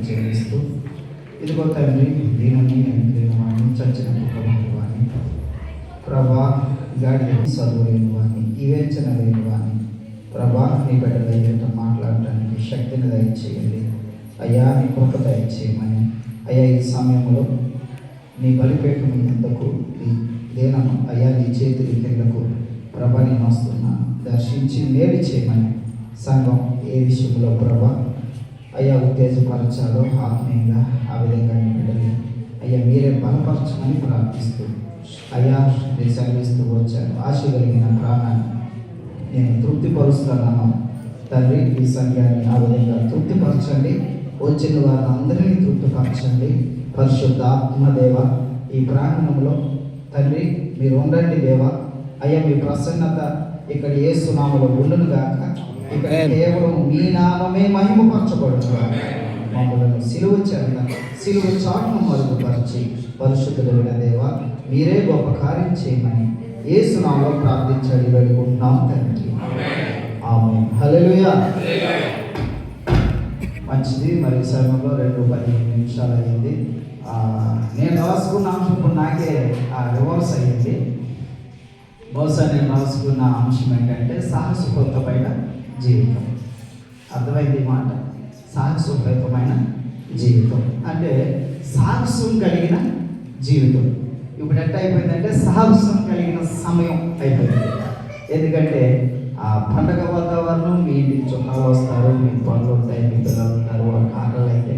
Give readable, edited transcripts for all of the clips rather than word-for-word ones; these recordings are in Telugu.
చెల్లిస్తూ, ఇదిగో తండ్రి, దీనిని వాడిని చచ్చిన కుటుంబాన్ని వాడిని ప్రభా, గాడి చదువు లేని వాడిని, వివేచన లేని వాడిని ప్రభా, నీ బిడ్డలు మాట్లాడటానికి శక్తిని దయచేయండి అయ్యా. నీ కృప దయచేయమని అయ్యా, ఈ సమయంలో నీ బలిపేటను ఎందుకు దేనము అయ్యా, నీ చేతులు కిందకు ప్రభా నేను వస్తున్నాను, దర్శించి మేలు చేయమని సంఘం ఏ విషయంలో ప్రభా అయ్యా ఉత్తేజపరచాలో ఆత్మీయంగా ఆ విధంగా నీ బిడ్డలు అయ్యా మీరే బలపరచమని ప్రార్థిస్తూ అయ్యా నేను సెలవిస్తూ వచ్చాను. ఆశ కలిగిన ప్రాణాన్ని నేను తృప్తిపరుస్తున్నాను తండ్రి. ఈ సంఘాన్ని ఆ విధంగా తృప్తిపరచండి, వచ్చిన వారిని అందరినీ తృప్తిపరచండి. పరిశుద్ధ ఆత్మదేవ ఈ ప్రాంగణంలో తండ్రి మీరు ఉండండి దేవ. అయ్యా మీ ప్రసన్నత ఇక్కడ యేసు నామములో ఉండును గాక. ఇక్కడ కేవలం మీ నామమే మహిమపరచబడును. మమ్మలను సిలువ చాటును మరుగుపరిచి పరిశుద్ధుడైన దేవ మీరే గొప్ప కార్యం చేయమని యేసు నామములో ప్రార్థించండి వేడుకుంటున్నాం తండ్రి. ఆమేన్. హల్లెలూయా. మంచిది. మరి సమయంలో 2-15 నిమిషాలు అయ్యింది. నేను రాసుకున్న అంశం ఇప్పుడు నాకే రివర్స్ అయ్యింది. బహుశా నేను రాసుకున్న అంశం ఏంటంటే సాహసోపేతమైన జీవితం. అర్థమైంది మాట, సాహసోపేతమైన జీవితం అంటే సాహసం కలిగిన జీవితం. ఇప్పుడు ఎట్లా అయిపోయిందంటే సాహసం కలిగిన సమయం అయిపోయింది. ఎందుకంటే ఆ పండగ వాతావరణం, మీ ఇంటికి చుట్టాలు వస్తారు, మీకు పనులు ఉంటాయి, మీ పిల్లలు ఉంటారు, వాళ్ళకి ఆటలు అయితే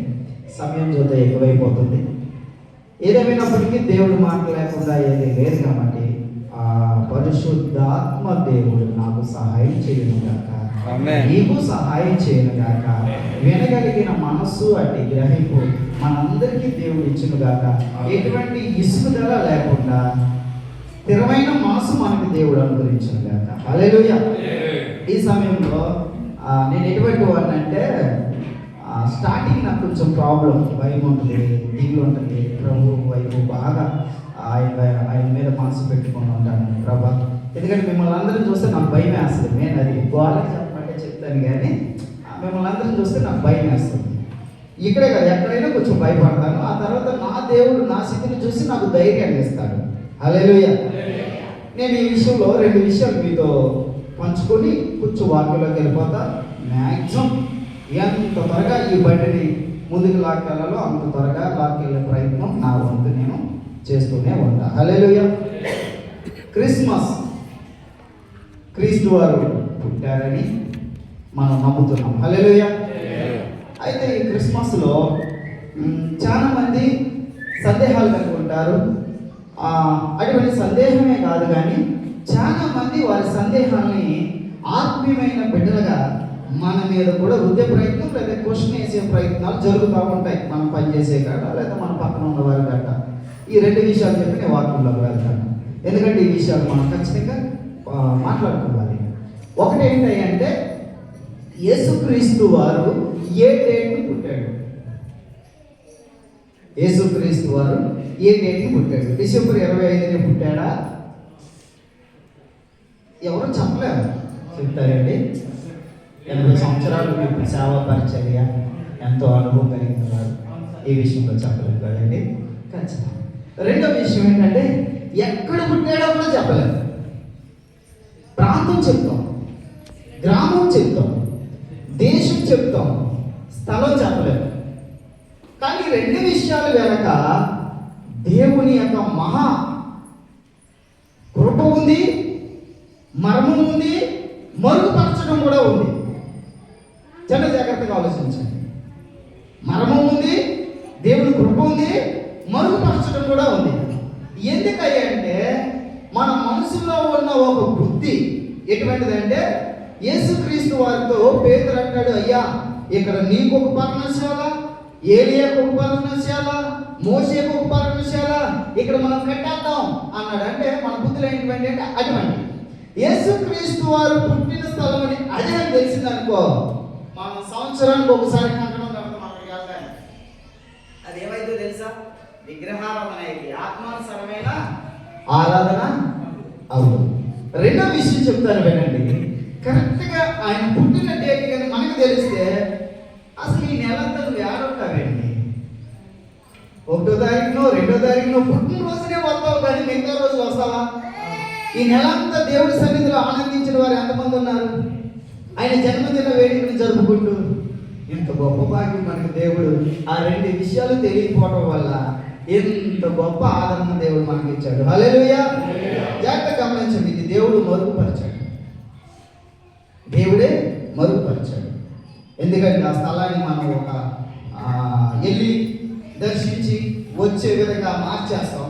సమయం చూత ఎక్కువైపోతుంది. ఏదేమైనప్పటికీ దేవుడు మాట లేకుండా ఏది లేదు కాబట్టి ఆ పరిశుద్ధాత్మ దేవుడు నాకు సహాయం చేయను గాక, నీకు సహాయం చేయను గాక. వినగలిగిన మనస్సు అట్టి గ్రహింపు మనందరికీ దేవుడు ఇచ్చును గాక. ఎటువంటి ఇసుకుదల లేకుండా స్థిరమైన మనసు మనకి దేవుడు అనుగ్రహించును గాక. హల్లెలూయా. ఈ సమయంలో నేను ఎటువంటి వాడిని అంటే స్టార్టింగ్ నాకు కొంచెం ప్రాబ్లం, భయం ఉంటుంది, దిగులు ఉంటుంది. ప్రభు వైపు బాగా ఆయన మీద మనసు పెట్టుకొని ఉంటాను ప్రభా. ఎందుకంటే మిమ్మల్ని అందరిని చూస్తే నాకు భయం వేస్తుంది. నేను అది గోళకి చెప్పమంటే చెప్తాను, కానీ మిమ్మల్ని అందరిని చూస్తే నాకు భయం వేస్తుంది. ఇక్కడే కదా, ఎక్కడైనా కొంచెం భయపడతాను. ఆ తర్వాత నా దేవుడు నా స్థితిని చూసి నాకు ధైర్యాన్ని ఇస్తాడు. హల్లెలూయా. నేను ఈ విషయంలో 2 విషయాలు మీతో పంచుకొని కొంచెం వాక్యంలోకి వెళ్ళిపోతా. మ్యాక్సిమం ఎంత త్వరగా ఈ బండిని ముందుకు లాక్కెళ్ళాలో అంత త్వరగా లాక్కెళ్ళే ప్రయత్నం నా వంతు నేను చేస్తూనే ఉంటా. హల్లెలూయా. క్రిస్మస్, క్రీస్తు వారు పుట్టారని మనం నమ్ముతున్నాం. హల్లెలూయా. అయితే ఈ క్రిస్మస్లో చాలామంది సందేహాలు కలిగి ఉంటారు. అటువంటి సందేహమే కాదు, కానీ చాలా మంది వారి సందేహాన్ని ఆత్మీయమైన బిడ్డలుగా మన మీద కూడా రుద్దే ప్రయత్నం లేదా క్వశ్చన్ వేసే ప్రయత్నాలు జరుగుతూ ఉంటాయి. మనం పనిచేసే కాడ లేదా మన పక్కన ఉన్న వారి గట్ట. ఈ 2 విషయాలు చెప్పి నేను వాక్యంలోకి వెళ్తాను. ఎందుకంటే ఈ విషయాలు మనం ఖచ్చితంగా మాట్లాడుకోవాలి. ఒకటి ఏంటంటే యేసుక్రీస్తు వారు ఏ డేట్ను పుట్టాడు? యేసుక్రీస్తు వారు ఏ డేట్ని పుట్టాడు? డిసెంబర్ 25ని పుట్టాడా? ఎవరు చెప్పలేరు. చెప్తారండి. 80 సంవత్సరాలు మీకు సేవా పరిచర్య, ఎంతో అనుభవం కలిగిన వారు ఈ విషయంలో చెప్పలేదు కదండి. ఖచ్చితంగా. రెండో విషయం ఏంటంటే ఎక్కడ పుట్టాడో కూడా చెప్పలేదు. ప్రాంతం చెప్తాం, గ్రామం చెప్తాం, దేశం చెప్తాం, స్థలం చెప్పలేదు. కానీ 2 విషయాలు వెనక దేవుని యొక్క మహా కృప ఉంది, మర్మం ఉంది, మరుగుపరచడం కూడా ఉంది. చాలా జాగ్రత్తగా ఆలోచించండి. మర్మం ఉంది, దేవుని కృప ఉంది, మరుగుపరచడం కూడా ఉంది. ఎందుకయ్యా అంటే మన మనసులో ఉన్న ఒక బుద్ధి ఎటువంటిదంటే యేసుక్రీస్తు వారితో పేతురు అంటాడు, అయ్యా ఇక్కడ నీకు ఒక పర్ణశాల, ఏలియాకు ఒక పర్ణశాల, మోషేకు ఒక పర్ణశాల ఇక్కడ మనం కట్టేద్దాం అన్నాడు. అంటే మన బుద్ధులు ఏంటివంటి అంటే అటువంటి యేసుక్రీస్తు వారు పుట్టిన స్థలం అని అదే తెలిసిందనుకో, మనం సంవత్సరానికి ఒకసారి కట్టడం కడతాం అక్కడికి వెళ్తాను. అది ఏమైందో తెలుసా? విగ్రహారాధన అయింది, ఆత్మానుసరమైన ఆరాధన అవును. రెండో విషయం చెప్తాను వినండి. కరెక్ట్గా ఆయన పుట్టిన డేట్ కానీ మనకు తెలిస్తే అసలు ఈ నెలంతా నువ్వు ఏడుంటావేంటి? ఒకటో తారీఖునో 2వ తారీఖునో పుట్టినరోజునే వస్తావు, కానీ మిగతా రోజులు వస్తావా? ఈ నెల అంతా దేవుడి సన్నిధిలో ఆనందించిన వారు ఎంతమంది ఉన్నారు? ఆయన జన్మదిన వేడుకను జరుపుకుంటూ. ఇంత గొప్ప భాగ్యం మనకి దేవుడు. ఆ 2 విషయాలు తెలియకపోవడం వల్ల ఎంత గొప్ప ఆదరణ దేవుడు మనకి ఇచ్చాడు. హల్లెలూయా. జాగ్రత్తగా గమనించండి, ఇది దేవుడు మరుగుపరిచాడు. దేవుడే మరుగుపరిచాడు. ఎందుకంటే ఆ స్థలాన్ని మనం ఒక వెళ్ళి దర్శించి వచ్చే విధంగా మార్చేస్తాం.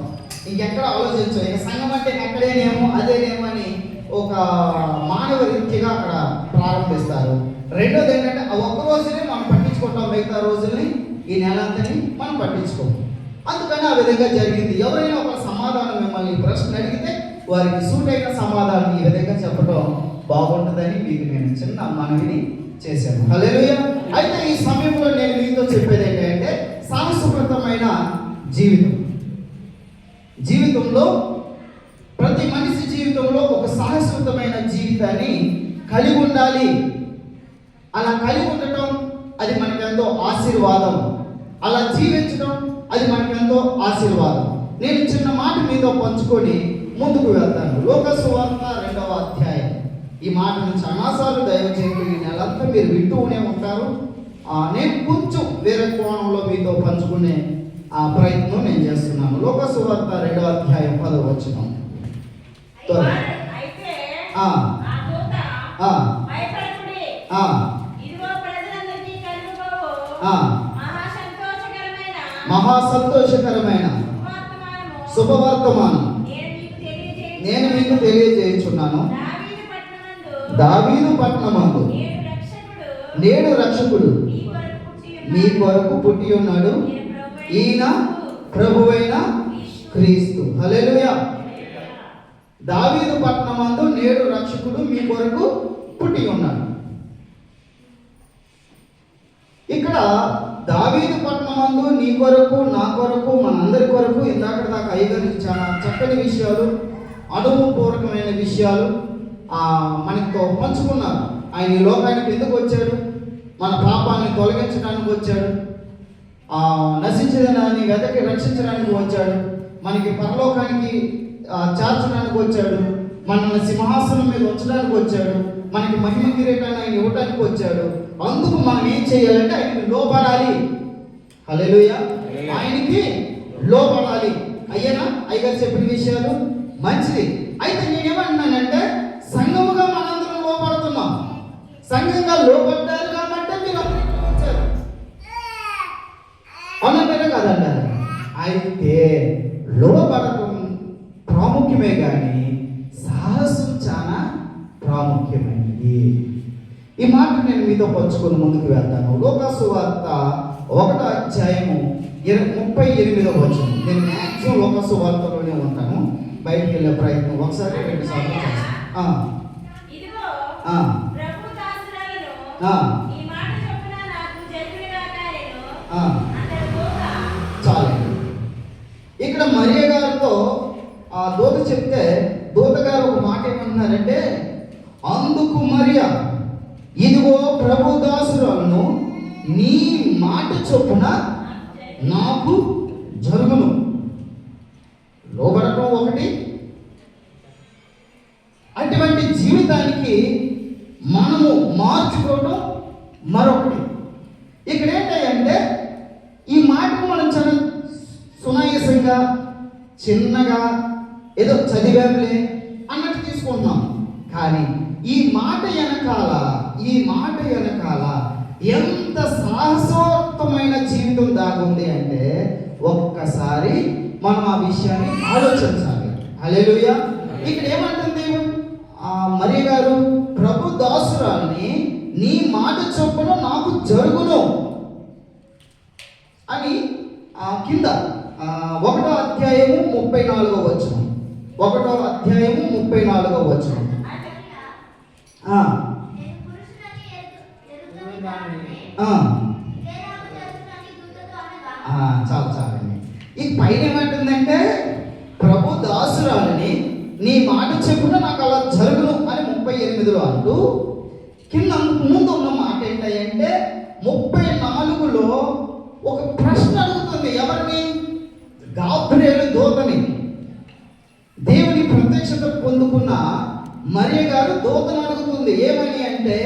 ఇంకెక్కడ ఆలోచించాం, ఇక సంఘం అంటే ఎక్కడేనేమో అదేనేమో అని ఒక మానవ రీతిగా అక్కడ ప్రారంభిస్తారు. రెండోది ఏంటంటే ఆ ఒక్క రోజునే మనం పట్టించుకుంటాం, మిగతా రోజుల్ని ఈ నెల అంతని మనం పట్టించుకోం. అందుకని ఆ విధంగా జరిగింది. ఎవరైనా ఒక సమాధానం మిమ్మల్ని ప్రశ్న అడిగితే వారికి సూటైన సమాధానం ఈ విధంగా చెప్పడం బాగుంటుందని మీకు నేను చిన్న మనవిని చేశాను. హల్లెలూయా. అయితే ఈ సమయంలో నేను మీతో చెప్పేది ఏంటంటే సాహసప్రదమైన జీవితంలో ప్రతి మనిషి జీవితంలో ఒక సాహసవంతమైన జీవితాన్ని కలిగి ఉండాలి. అలా కలిగి ఉండటం అది మనకెంతో ఆశీర్వాదం. అలా జీవించడం అది మనకెంతో ఆశీర్వాదం. నేను చిన్న మాట మీతో పంచుకొని ముందుకు వెళ్తాను. లోకాసు వార్త 2వ అధ్యాయం. ఈ మాటను చాలాసార్లు దయచేసి ఈ నెలంతా మీరు వింటూనే ఉంటారు. నేను కొంచెం వేరే కోణంలో మీతో పంచుకునే ప్రయత్నం నేను చేస్తున్నాను. లోకాసు వార్త 2వ అధ్యాయం 10వ వచనం. మహా సంతోషకరమైన శుభవర్తమానం నేను మీకు తెలియజేయుచున్నాను. దావీదు పట్టణమందు నేడు రక్షకుడు మీ కొరకు పుట్టి ఉన్నాడు. ఈయన ప్రభువైన క్రీస్తు. హల్లెలూయా. దావీదు పట్టణమందు నేడు రక్షకుడు మీ కొరకు పుట్టి ఉన్నాడు. ఇక్కడ దావీదు పట్టణమందు నీ కొరకు, నా కొరకు, మనందరి కొరకు ఇందాక దాకా అయ్యగారికి చాలా చక్కని విషయాలు, అనుభవపూర్వకమైన విషయాలు మనతో పంచుకున్నారు. ఆయన ఈ లోకానికి ఎందుకు వచ్చాడు? మన పాపాన్ని తొలగించడానికి వచ్చాడు. నశించిన దాన్ని వెతకి రక్షించడానికి వచ్చాడు. మనకి పరలోకానికి చేర్చడానికి వచ్చాడు. మనల్ని సింహాసనం మీద ఉంచడానికి వచ్చాడు. మనకి మహిమ కిరీటాన్ని ఆయన ఇవ్వడానికి వచ్చాడు. అందుకు మనం ఏం చేయాలంటే ఆయనకి లోపడాలి. హల్లెలూయా. ఆయనకి లోపడాలి. అయ్యేనా అయ్యగారు చెప్పిన విషయాలు? మంచిది. అయితే నేనేమంటున్నానంటే సంఘముగా మనందరం లోపడుతున్నాం. సంఘంగా లోపడ్డారు కాబట్టి మీరు వచ్చారు అన్నట్టు కాదంటారు. అయితే లోపడటం ప్రాముఖ్యమే కానీ సాహసం చాలా ప్రాముఖ్యమైనది. ఈ మాట నేను మీతో పంచుకొని ముందుకు వెళ్తాను. లోకాసు వార్త 1వ అధ్యాయము 38వ వచనం. నేను మ్యాక్సిమం లోకాసు వార్తలోనే ఉంటాను. బయటికి వెళ్ళే ప్రయత్నం ఒకసారి 2 సార్లు చేస్తాను. చాలండి. ఇక్కడ మరియ గారితో దూత చెప్తే దూత గారు ఒక మాట ఏమంటున్నారంటే, అందుకు మరియ ఇదిగో ప్రభు దాసురాలను, నీ మాట చొప్పున నాకు జరుగును. లోబడటం ఒకటి, అటువంటి జీవితానికి మనము మార్చుకోవడం మరొకటి. ఇక్కడ ఏంటంటే ఈ మాటను మనం చాలా సునాయాసంగా చిన్నగా ఏదో చదివాములే అన్నట్టు తీసుకుంటున్నాం. కానీ ఈ మాట వెనకాల ఎంత సాహసోక్తమైన జీవితం దాగుంది అంటే ఒక్కసారి మనం ఆ విషయాన్ని ఆలోచించాలి. హల్లెలూయా. ఇక్కడ ఏమంటుంది మరియ గారు? ప్రభు దాసురాల్ని నీ మాట చొప్పున నాకు జరుగును అని కింద 1వ అధ్యాయము 34వ వచనం. 1వ అధ్యాయము 34వ వచనం. చాలండి. ఈ పైన ఏమంటుందంటే ప్రభు దాసురాలని నీ మాట చెప్పున నాకు అలా జరుగును అని 38లో అంటూ కింద ముందు ఉన్న మాట ఏంటంటే 34లో ఒక ప్రశ్న అడుగుతుంది. ఎవరిని? పొందుకున్న మరియ గారు దూతను అడుగుతుంది. ఏమని అంటే,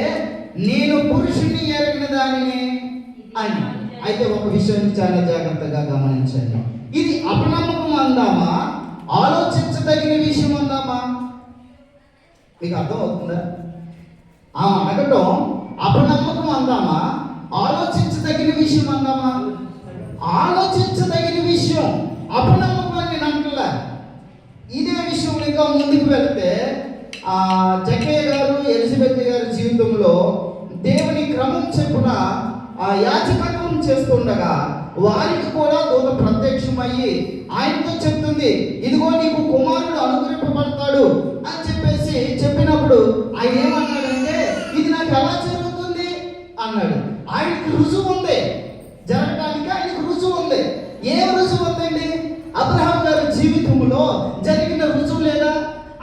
నేను పురుషుని ఎరిగిన దానిని అని. అయితే ఒక విషయాన్ని చాలా జాగ్రత్తగా గమనించండి. ఇది అపనమ్మకం అందామా, ఆలోచించదగిన విషయం అందామా? మీకు అర్థం అవుతుందా? అడగటం అపనమ్మకం అందామా, ఆలోచించదగిన విషయం అందామా? ఆలోచించదగిన విషయం. అపనమ్మకం అని అంటలే. ఇదే విషయం ఇంకా ముందుకు వెళ్తే జక్కయ్య గారు, ఎలిజబెత్ గారి జీవితంలో దేవుని క్రమం చెప్పున యాజకత్వం చేస్తుండగా వారికి కూడా దూత ప్రత్యక్షమయ్యి ఆయనతో చెప్తుంది, ఇదిగో నీకు కుమారుడు అనుగ్రహింపబడతాడు అని చెప్పినప్పుడు ఆయన ఏమన్నాడంటే, ఇది నాకు ఎలా జరుగుతుంది అన్నాడు. ఆయనకి రుజువు ఉంది, జరగడానికి ఆయనకు రుజువు ఉంది. ఏం రుజువు ఉందండి? అబ్రహాం గారి జీవితంలో జరిగిన రుజువు లేదా?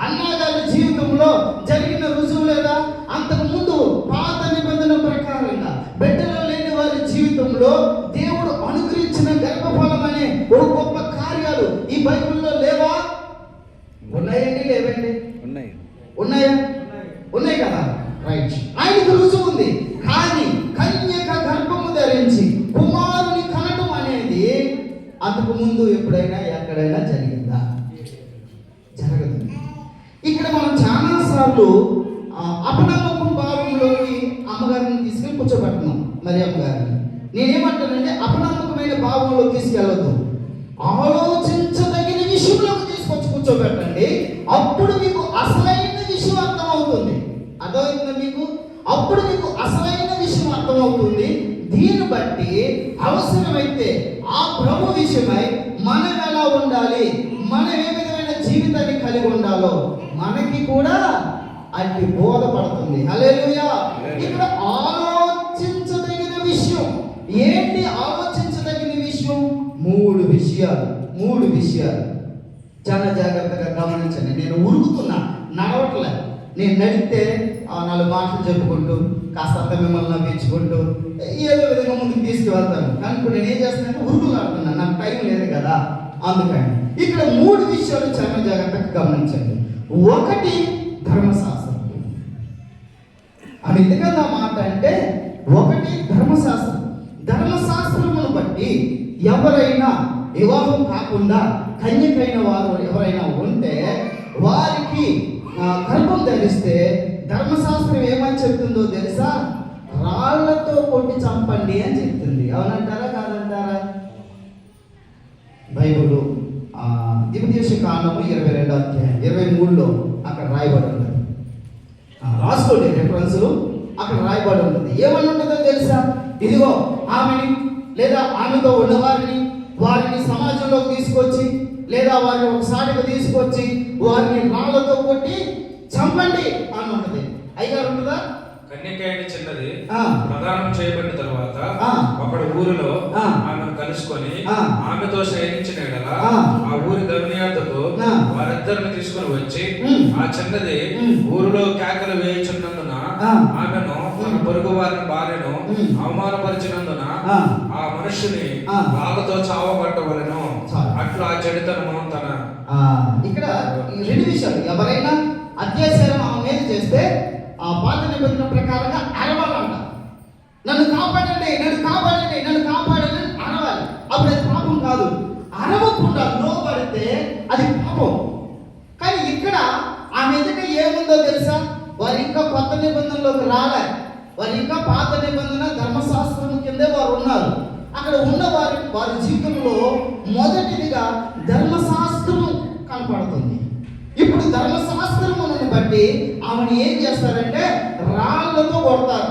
అన్నా గారి జీవితంలో జరిగిన రుజువు లేదా? అంతకు ముందు పాత నిబంధన ప్రకారంగా బిడ్డలు లేని వారి జీవితంలో దేవుడు అనుగ్రహించిన గర్భఫలం అనే ఓ గొప్ప కార్యాలు ఈ బైబిల్లో లేవా? ఉన్నాయండి? లేవండి? ఉన్నాయా? ఉన్నాయి కదా, రైట్. ఆయనకు రుజువు ఉంది. కానీ కన్యక గర్భము ధరించి కుమారుని కనడం అనేది అంతకు ముందు ఎప్పుడైనా ఎక్కడైనా జరిగిందా? జరగదు. ఇక్కడ మనం చాలా సార్లు అపనమ్మకం భావంలోకి అమ్మగారిని తీసుకెళ్ళి కూర్చోబెడుతున్నాం. మరి అమ్మగారిని నేనేమంటానంటే, అపనమ్మకమైన భావంలో తీసుకెళ్ళొద్దు. ఆలోచించదగిన విషయంలోకి తీసుకొచ్చి కూర్చోబెట్టండి. అప్పుడు మీకు అసలైన విషయం అర్థమవుతుంది. అర్థమవుతుందా మీకు? అప్పుడు మీకు అసలైన విషయం అర్థమవుతుంది. దీన్ని బట్టి అవసరమైతే ఆ ప్రభు విషయమై మనం ఎలా ఉండాలి, మనం ఏ విధమైన జీవితాన్ని కలిగి ఉండాలో మనకి కూడా అది బోధపడుతుంది. హల్లెలూయా. ఇక్కడ ఆలోచించదగిన విషయం ఏంటి? ఆలోచించదగిన విషయం మూడు విషయాలు చాలా జాగ్రత్తగా గమనించండి. నేను ఉరుగుతున్నా, నడవట్లే. నేను నడిస్తే 4 మాటలు చెప్పుకుంటూ కాస్తంత మిమ్మల్ని నవ్వించుకుంటూ ఏదో విధంగా ముందుకు తీసుకువెళ్తాను. కానీ ఇప్పుడు నేను ఏం చేస్తున్నానంటే ఉరుగులాడుతున్నాను, నాకు టైం లేదు కదా. అందుకని ఇక్కడ 3 విషయాలు చాలా జాగ్రత్తగా గమనించండి. ఒకటి ధర్మశాస్త్రం. అది ఎందుకంటే ఆ మాట అంటే, ఒకటి ధర్మశాస్త్రం. ధర్మశాస్త్రమును బట్టి ఎవరైనా వివాహం కాకుండా కన్యకైన వారు ఎవరైనా ఉంటే వారికి గర్భం ధరిస్తే ధర్మశాస్త్రం ఏమని చెప్తుందో తెలుసా? రాళ్లతో కొట్టి చంపండి అని చెప్తుంది. అవునంటారా కాదంటారా? బైబిల్ ద్వితీయోపదేశకాండము 22వ అధ్యాయం 23లో అక్కడ రాయబడి ఉంటుంది. రాసుకోండి రెఫరెన్స్లు, అక్కడ రాయబడి ఉంటుంది. ఏమని ఉంటుందో తెలుసా? ఇదిగో ఆమెని లేదా ఆమెతో ఉన్నవారిని వారిని సమాజంలోకి తీసుకొచ్చి లేదా వారిని ఒకసారిగా తీసుకొచ్చి వారిని రాళ్లతో కొట్టి చంపండి అని ఉంటుంది. అయ్యగారు ఉంటుందా? కన్యకైన చిన్నది ప్రదానం చేయబడిన తర్వాత ఒకడు ఊరిలో ఆమెను కలుసుకొని ఆమెతో శయనించిన ఎడల ఆ ఊరి ధర్మయాతకు వారిద్దరిని తీసుకుని వచ్చి ఆ చిన్నది ఊరిలో కేకలు వేయుచున్నందున ఆమెను తన పొరుగు వారిని భార్యను అవమానపరిచినందున ఆ మనుషుని రాళ్లతో చావగొట్టవలెను. అట్లా ఆ చెడుతనము తన. ఇక్కడ 2 విషయాలు. ఎవరైనా అత్యాచారం ఆమె మీద చేస్తే ఆ పాత నిబంధన ప్రకారంగా అరవాలంట. నన్ను కాపాడండి, నన్ను కాపాడండి, నన్ను కాపాడండి అరవాలి. అప్పుడు అది పాపం కాదు. అరవకుండా లోపడితే అది పాపం. కానీ ఇక్కడ ఆమె ఎదుట ఏముందో తెలుసా? వారు ఇంకా కొత్త నిబంధనలోకి రాలే. వారు ఇంకా పాత నిబంధన ధర్మశాస్త్రం కిందే వారు ఉన్నారు. అక్కడ ఉన్న వారి జీవితంలో మొదటిదిగా ధర్మశాస్త్రం కనపడుతుంది. ఇప్పుడు ధర్మశాస్త్రమును బట్టి ఆమెను ఏం చేస్తారంటే రాళ్లతో కొడతారు.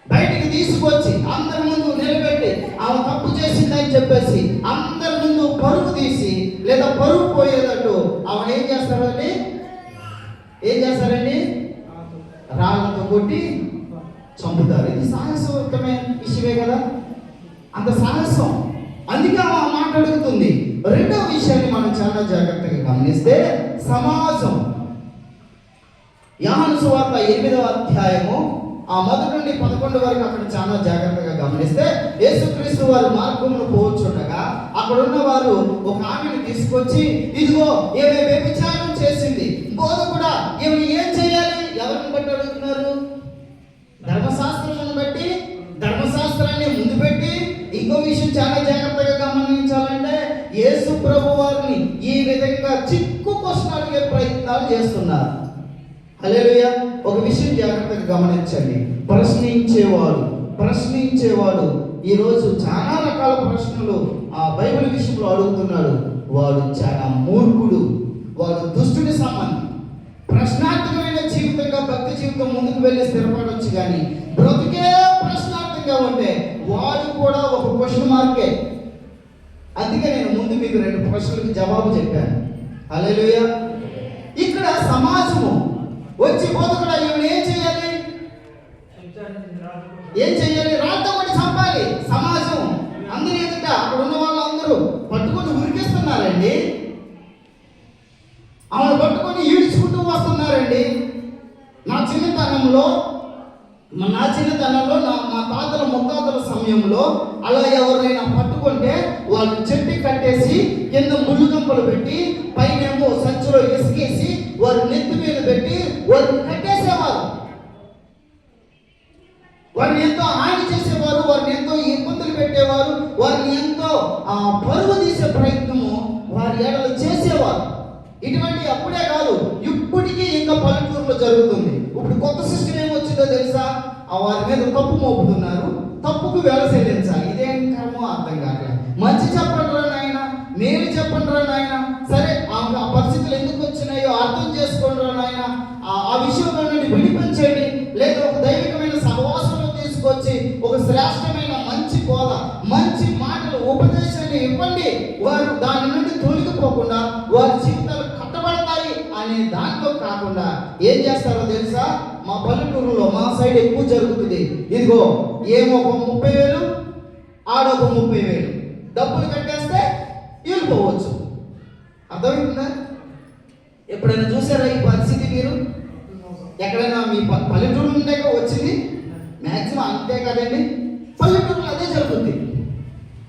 బయటికి తీసుకొచ్చి అందరి ముందు నిలబెట్టి ఆమె తప్పు చేసిందని చెప్పేసి అందరి ముందు పరుగు తీసి లేదా పరుగు పోయేటట్టు ఆమెను ఏం చేస్తారండి? రాళ్లతో కొట్టి చంపుతారు. ఇది సాహసవంతమైన విషయమే కదా, అంత సాహసం. అందుకే ఆమె మాట్లాడుతుంది. 2వ విషయాన్ని మనం చాలా జాగ్రత్తగా గమనిస్తే సమాజం. యోహాను సువార్త 8వ అధ్యాయము 1 నుండి 11 వరకు అక్కడ చాలా జాగ్రత్తగా గమనిస్తే యేసుక్రీస్తు వారి మార్గంలో పోవచ్చుండగా అక్కడ ఉన్న వారు ఒక ఆమెను తీసుకొచ్చి, ఇదిగో ఏమే వ్యభిచారం చేసింది, బోధకుడా ఏమి ఏం చేయాలి? ఎవరిని బట్టి అడుగుతున్నారు? ధర్మశాస్త్రాన్ని బట్టి, ధర్మశాస్త్రాన్ని ముందు పెట్టి. ఇంకో విషయం చాలా జాగ్రత్తగా గమనించాలంటే, యేసు ప్రభు వారిని ఈ విధంగా చిక్కు క్వశ్చన్ అడిగే ప్రయత్నాలు చేస్తున్నారు. హల్లెలూయా. ఒక విషయం జాగ్రత్తగా గమనించండి. ప్రశ్నించేవాడు ఈరోజు చాలా రకాల ప్రశ్నలు ఆ బైబిల్ విషయంలో అడుగుతున్నాడు. వాడు చాలా మూర్ఖుడు, వాడు దుష్టుడి సంబంధం. ప్రశ్నార్థకమైన జీవితంగా భక్తి జీవితం ముందుకు వెళ్ళి స్థిరపడవచ్చు, కానీ బ్రతికే ప్రశ్నార్థంగా ఉంటే వాడు కూడా ఒక క్వశ్చన్ మార్కే. అందుకే నేను ముందు మీకు 2 ప్రశ్నలకు జవాబు చెప్పాను. హల్లెలూయా. ఇక్కడ సమాజము వచ్చి బోధకుడు ఈవిడ ఏం చేయాలి? రాళ్ళతో కొట్టి చంపాలి. సమాజం అందరూ ఎదుట అక్కడ ఉన్న వాళ్ళందరూ పట్టుకొని ఉరికిస్తున్నారండి. ఆమెను పట్టుకొని ఈడ్చుకుంటూ వస్తున్నారండి. నా చిన్నతనంలో మా తాతల ముత్తాతల సమయంలో అలా ఎవరైనా పట్టుకుంటే వాళ్ళు చెట్టు కట్టేసి కింద ముళ్ళు గంపలు పెట్టి పైనేమో సంచిలో ఇసుకేసి వారి నెత్తి మీద పెట్టి వారిని కట్టేసేవారు. వారిని ఎంతో హాని చేసేవారు, వారిని ఎంతో ఇబ్బందులు పెట్టేవారు, వారిని ఎంతో పరువు తీసే ప్రయత్నము వారి ఏడలు చేసేవారు. ఇటువంటి అప్పుడే కాదు, ఇప్పటికీ ఇంకా పల్లెటూరులో జరుగుతుంది. ఇప్పుడు కొత్త సిస్టమ్ ఏమొచ్చిందో తెలుసా? వారి మీద తప్పు మోపుతున్నారు, తప్పుకు వేల చెల్లించాలి. ఇదేం కర్మో అర్థం కావట్లేదు. మంచి చెప్పండి రా నాయన, మేలు చెప్పండి రా నాయన, సరే ఆ పరిస్థితులు ఎందుకు వచ్చినాయో అర్థం చేసుకోండి రా నాయన, ఆ విషయంలో నుండి విడిపించండి, లేదా ఒక దైవికమైన సహవాసంలో తీసుకొచ్చి ఒక శ్రేష్టమైన మంచి బోధ, మంచి మాటలు, ఉపదేశాన్ని ఇవ్వండి. వారు దాని నుండి తొలగిపోకుండా వారి జీవితాలు కట్టబడతాయి అనే దాంట్లో కాకుండా ఏం చేస్తారో తెలుసా? మా పల్లెటూరులో మా సైడ్ ఎక్కువ జరుగుతుంది. ఇదిగో ఏమో ఒక 30,000, ఆడొక 30,000 డబ్బులు కట్టేస్తే వెళ్ళిపోవచ్చు. అర్థమవుతుందా? ఎప్పుడైనా చూసారా ఈ పరిస్థితి? మీరు ఎక్కడైనా మీ పల్లెటూరు నుండే వచ్చింది? మ్యాక్సిమం అంతే కదండి, పల్లెటూరులో అదే జరుగుతుంది.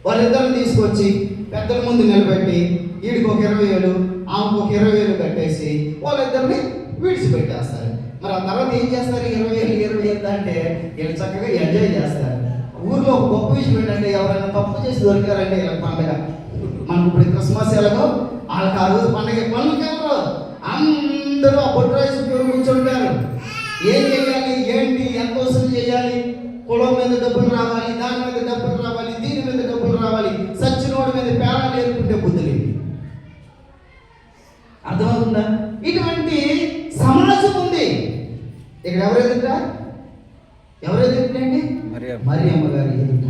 వాళ్ళిద్దరిని తీసుకొచ్చి పెద్దల ముందు నిలబెట్టి వీడికి ఒక 20,000, ఆమెకు ఒక 20,000 కట్టేసి వాళ్ళిద్దరిని విడిచిపెట్టేస్తారు. మరి ఆ తర్వాత ఏం చేస్తారు? 20,000 అంటే వీళ్ళు చక్కగా ఎంజాయ్ చేస్తారు. ఊర్లో ఒక గొప్ప విషయం ఏంటంటే, ఎవరైనా తప్పు చేసి దొరికారంటే ఇలా పండగ. మనకు ఇప్పుడు క్రిస్మస్ ఎలాగో వాళ్ళకి ఆ రోజు పనులకి ఎవరు అందరూ ఆ బొట్టు రైస్ కూర్చుంటారు. ఏం చేయాలి, ఏంటి, ఎంత వసూలు చేయాలి, కులం మీద డబ్బులు రావాలి, దాని మీద డబ్బులు రావాలి, దీని మీద డబ్బులు రావాలి, సచ్చినోడి మీద పేరాలు ఏరుకుంటే బుద్ధులు. అర్థమవుతుందా? ఇటువంటి సమాజం ఉంది. ఇక్కడ ఎవరు ఎదుగుతారండి? మరియమ్మ గారి ఎదుట.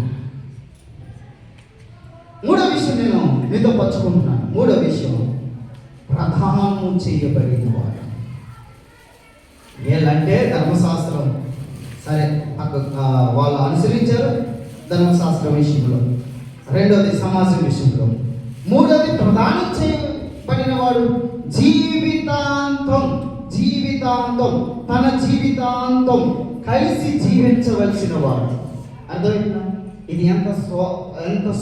మూడో విషయం నేను మీతో పంచుకుంటున్నాను. మూడో విషయం, ప్రధానం చేయబడిన వారు. వీళ్ళంటే ధర్మశాస్త్రం సరే వాళ్ళు అనుసరించారు ధర్మశాస్త్రం విషయంలో. రెండోది సమాజం విషయంలో. మూడోది ప్రధానం చేయబడిన వాడు జీవితాంతం తన జీవితాంతం కలిసి జీవించవలసిన వాడు. అర్థమైందా? ఇది ఎంత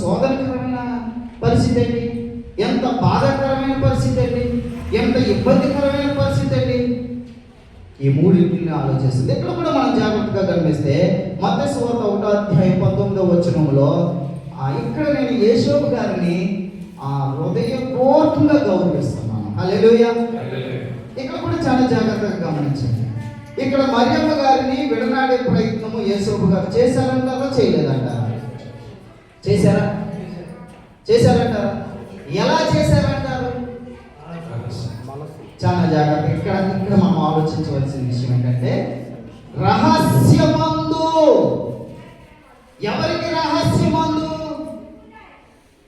శోధనకరమైన పరిస్థితి అండి, ఎంత బాధాకరమైన పరిస్థితి అండి, ఎంత ఇబ్బందికరమైన పరిస్థితి అండి. ఈ మూడింటిని ఆలోచిస్తుంది. ఇక్కడ కూడా మనం జాగ్రత్తగా గమనిస్తే మత్తయి సువార్త 1:19 ఇక్కడ నేను యేషోబు గారిని హృదయపూర్వకంగా గౌరవిస్తున్నాను. హల్లెలూయా. ఇక్కడ కూడా చాలా జాగ్రత్తగా గమనించండి. ఇక్కడ మరియమ్మ గారిని విడనాడే ప్రయత్నము యేషోబు గారు చేశారంటారా, చేయలేదంటారా? చేశారంటారా? ఎలా చేశారంటారు? చాలా జాగ్రత్త. ఇక్కడ మనం ఆలోచించవలసిన విషయం ఏంటంటే, రహస్యమందు. ఎవరికి రహస్యమందు?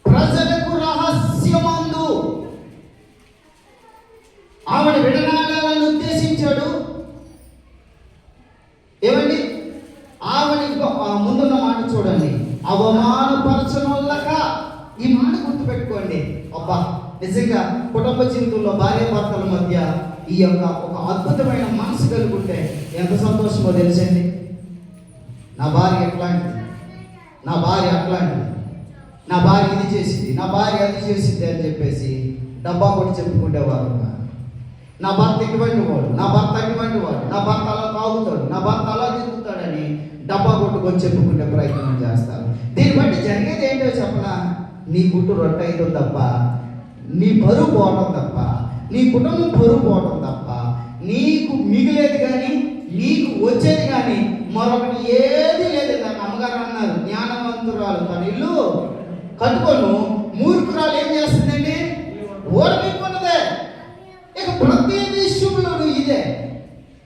ప్రజలకు రహస్యమందు ఆవిడ విడనాడాలని ఉద్దేశించాడు. ఏమండి, ఆవిడ ముందున్న మాట చూడండి, అవమానపరచనొల్లక. ఈ మాట గుర్తుపెట్టుకోండి. అబ్బా, నిజంగా కుటుంబ జీవితంలో భార్య భర్తల మధ్య ఈ యొక్క ఒక అద్భుతమైన మనసు కలుగుంటే ఎంత సంతోషమో తెలుసండి. నా భార్య ఎట్లాంటిది, నా భార్య అట్లాంటిది, నా భార్య ఇది చేసింది, నా భార్య అది చేసింది అని చెప్పేసి డబ్బా కొట్టి చెప్పుకునేవారు ఉన్నారు. నా భర్త ఇటువంటి వాడు, నా భర్త అటువంటి వాడు, నా భర్త అలా తాగుతాడు, నా భర్త అలా తిరుగుతాడని డబ్బా కొట్టుకొని చెప్పుకునే ప్రయత్నం చేస్తారు. దీన్ని బట్టి జరిగేది ఏంటో చెప్పనా, నీ గుట్టు రొట్టె అవుతుంది తప్ప, నీ బరువు పోవటం తప్ప, నీ కుటుంబం బరువు పోవటం తప్ప నీకు మిగిలేది కానీ నీకు వచ్చేది కానీ మరొకటి ఏది లేదు. నాకు అమ్మగారు అన్నారు, జ్ఞానవంతురాలు తన ఇల్లు కట్టుకోను, మూర్ఖురాలు ఏం చేస్తుందండి, ఓడిపోతున్నదే. ఇక ప్రతి విషయంలోనూ ఇదే.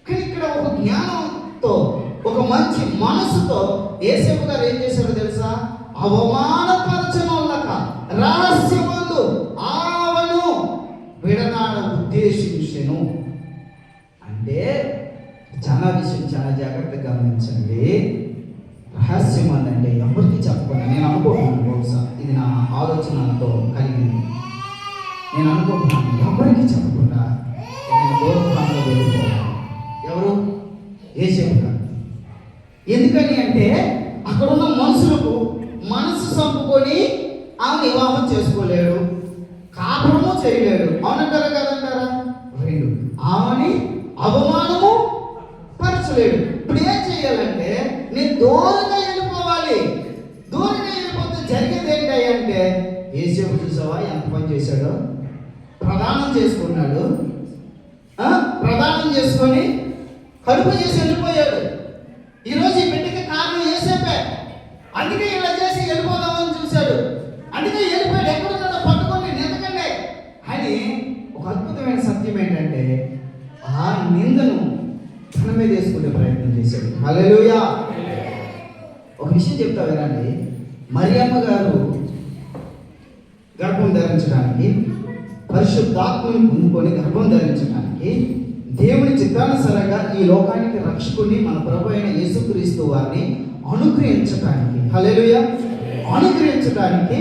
కానీ ఇక్కడ ఒక జ్ఞానంతో, ఒక మంచి మనసుతో యేసేపు గారు ఏం చేశారో తెలుసా, అవమానపరచనోళ్ళక రహస్యమందు ఆవను విడనాడ ఉద్దేశించెను. అంటే చాలా విషయం చాలా జాగ్రత్తగా గమనించండి. రహస్యం అంటే ఎవరికి చెప్పకుండా, నేను అనుకుంటున్నాను, బహుశా ఇది నా ఆలోచనతో కలిగింది, నేను అనుకుంటున్నాను ఎవరికి చెప్పకుండా నేను దూరంగా వెళ్ళిపోయాను. ఎవరు? యేసేపు గారు. ఎందుకని అంటే అక్కడున్న మనుషులకు మనసు చంపుకొని ఆమె వివాహం చేసుకోలేడు, కాపురము చేయలేడు. అవునంటారా కాదంటారా? రెండు, ఆమెని అవమానము పరచలేడు. ఇప్పుడు ఏం చేయాలంటే నేను దూరంగా వెళ్ళిపోవాలి. దూరంగా వెళ్ళిపోతే జరిగేది ఏంటంటే, యేసేపు చూసావా ఎంత పని చేశాడో, ప్రదానం చేసుకున్నాడు, ప్రదానం చేసుకొని కడుపు చేసి వెళ్ళిపోయాడు. ఈరోజు ఈ బిడ్డకి కారణం యేసేపే. అందుకే ఇలా చేసి వెళ్ళిపోదామని చూశాడు, అందుకే వెళ్ళిపోయాడు. ఎక్కడున్నాడో పట్టుకొని నిందకండి అని. ఒక అద్భుతమైన సత్యం ఏంటంటే ఆ నిందను తన మీద వేసుకునే ప్రయత్నం చేశాడు. హల్లెలూయా. ఒక విషయం చెప్తా వినండి. మరియమ్మ గారు గర్భం ధరించడానికి, పరిశుద్ధాత్మని పొందుకొని గర్భం ధరించడానికి, దేవుని చిత్తానుసారంగా ఈ లోకానికి రక్షకుని మన ప్రభు అయిన యేసుక్రీస్తు వారిని అనుగ్రహించడానికి, హల్లెలూయా, అనుగ్రహించడానికి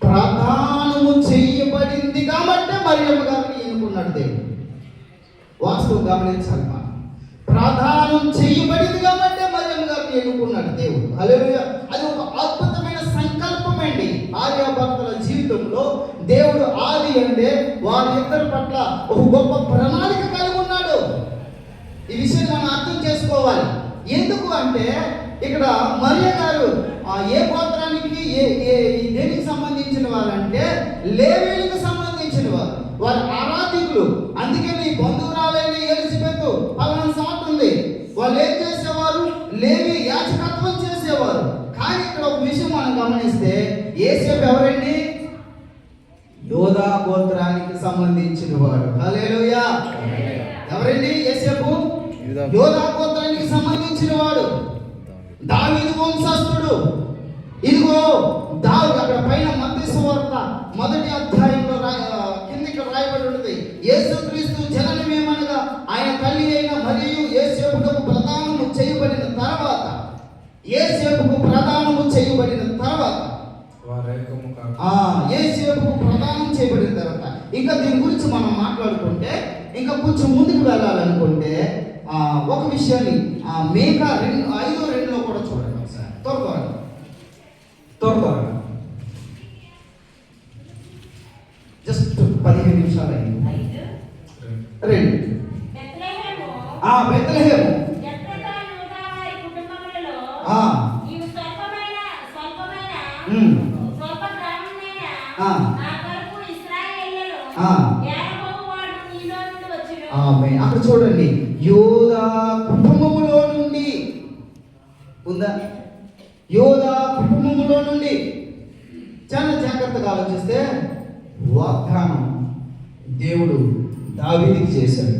ప్రదానము చేయబడింది కాబట్టి మరియమ్మ గారిని ఎన్నుకున్నాడు దేవుడు. వాస్తవం గమనించాలి. మనం ప్రదానం చేయబడింది కాబట్టి మరియమ్మ గారిని ఎన్నుకున్నాడు దేవుడు. హల్లెలూయా. అది ఒక అద్భుతమైన సంకల్పం అండి. భార్యాభర్తల జీవితంలో దేవుడు ఆది అంటే వారి ఇద్దరి పట్ల ఒక గొప్ప ప్రణాళిక కలిగి ఉన్నాడు. ఈ విషయం మనం అర్థం చేసుకోవాలి. ఎందుకు అంటే ఇక్కడ మరియ గారు ఏ గోత్రానికి దేనికి సంబంధించిన వారంటే లేవీలకు సంబంధించిన వారు, వారు ఆరాధికులు. అందుకే నీ బంధువురాలైన ఎలిజబెత్ పలానా సాట్ ఉంది, వాళ్ళు ఏం చేసేవారు, లేవి యాజకత్వం చేసేవారు. కానీ ఇక్కడ ఒక విషయం మనం గమనిస్తే యేసేపు ఎవరండి, యోధా గోత్రానికి సంబంధించిన వాడు. హల్లెలూయా. ఎవరండి యేసేపు? యోధా గోత్రానికి సంబంధించిన వాడు, దావీదు వంశస్థుడు. ఇదిగో దావీదు అక్కడ పైన మత్తయి సువార్త 1వ అధ్యాయంలో కిందికి రాయబడి ఉన్నది. యేసుక్రీస్తు జననమేమనగా ఆయన తల్లి అయిన మరియు యేసేపుకు ప్రదానము చేయబడిన తర్వాత, యేసేపుకు ప్రదానము చేయబడిన తర్వాత, యేసేపుకు ప్రదానం చేయబడిన తర్వాత, ఇంకా దీని గురించి మనం మాట్లాడుకుంటే ఇంకా కొంచెం ముందుకు వెళ్ళాలనుకుంటే ఒక విషయాన్ని మేకా 5:2 కూడా చూడండి ఒకసారి. త్వరగా జస్ట్ 15 నిమిషాలు అయింది. 2 బెత్లెహేము అక్కడ చూడండి, యోధా కుటుంబములో నుండి ఉందా, యోధా కుటుంబములో నుండి. చాలా జాగ్రత్తగా ఆలోచిస్తే వాగ్దానం దేవుడు దావీదుకి చేశాడు.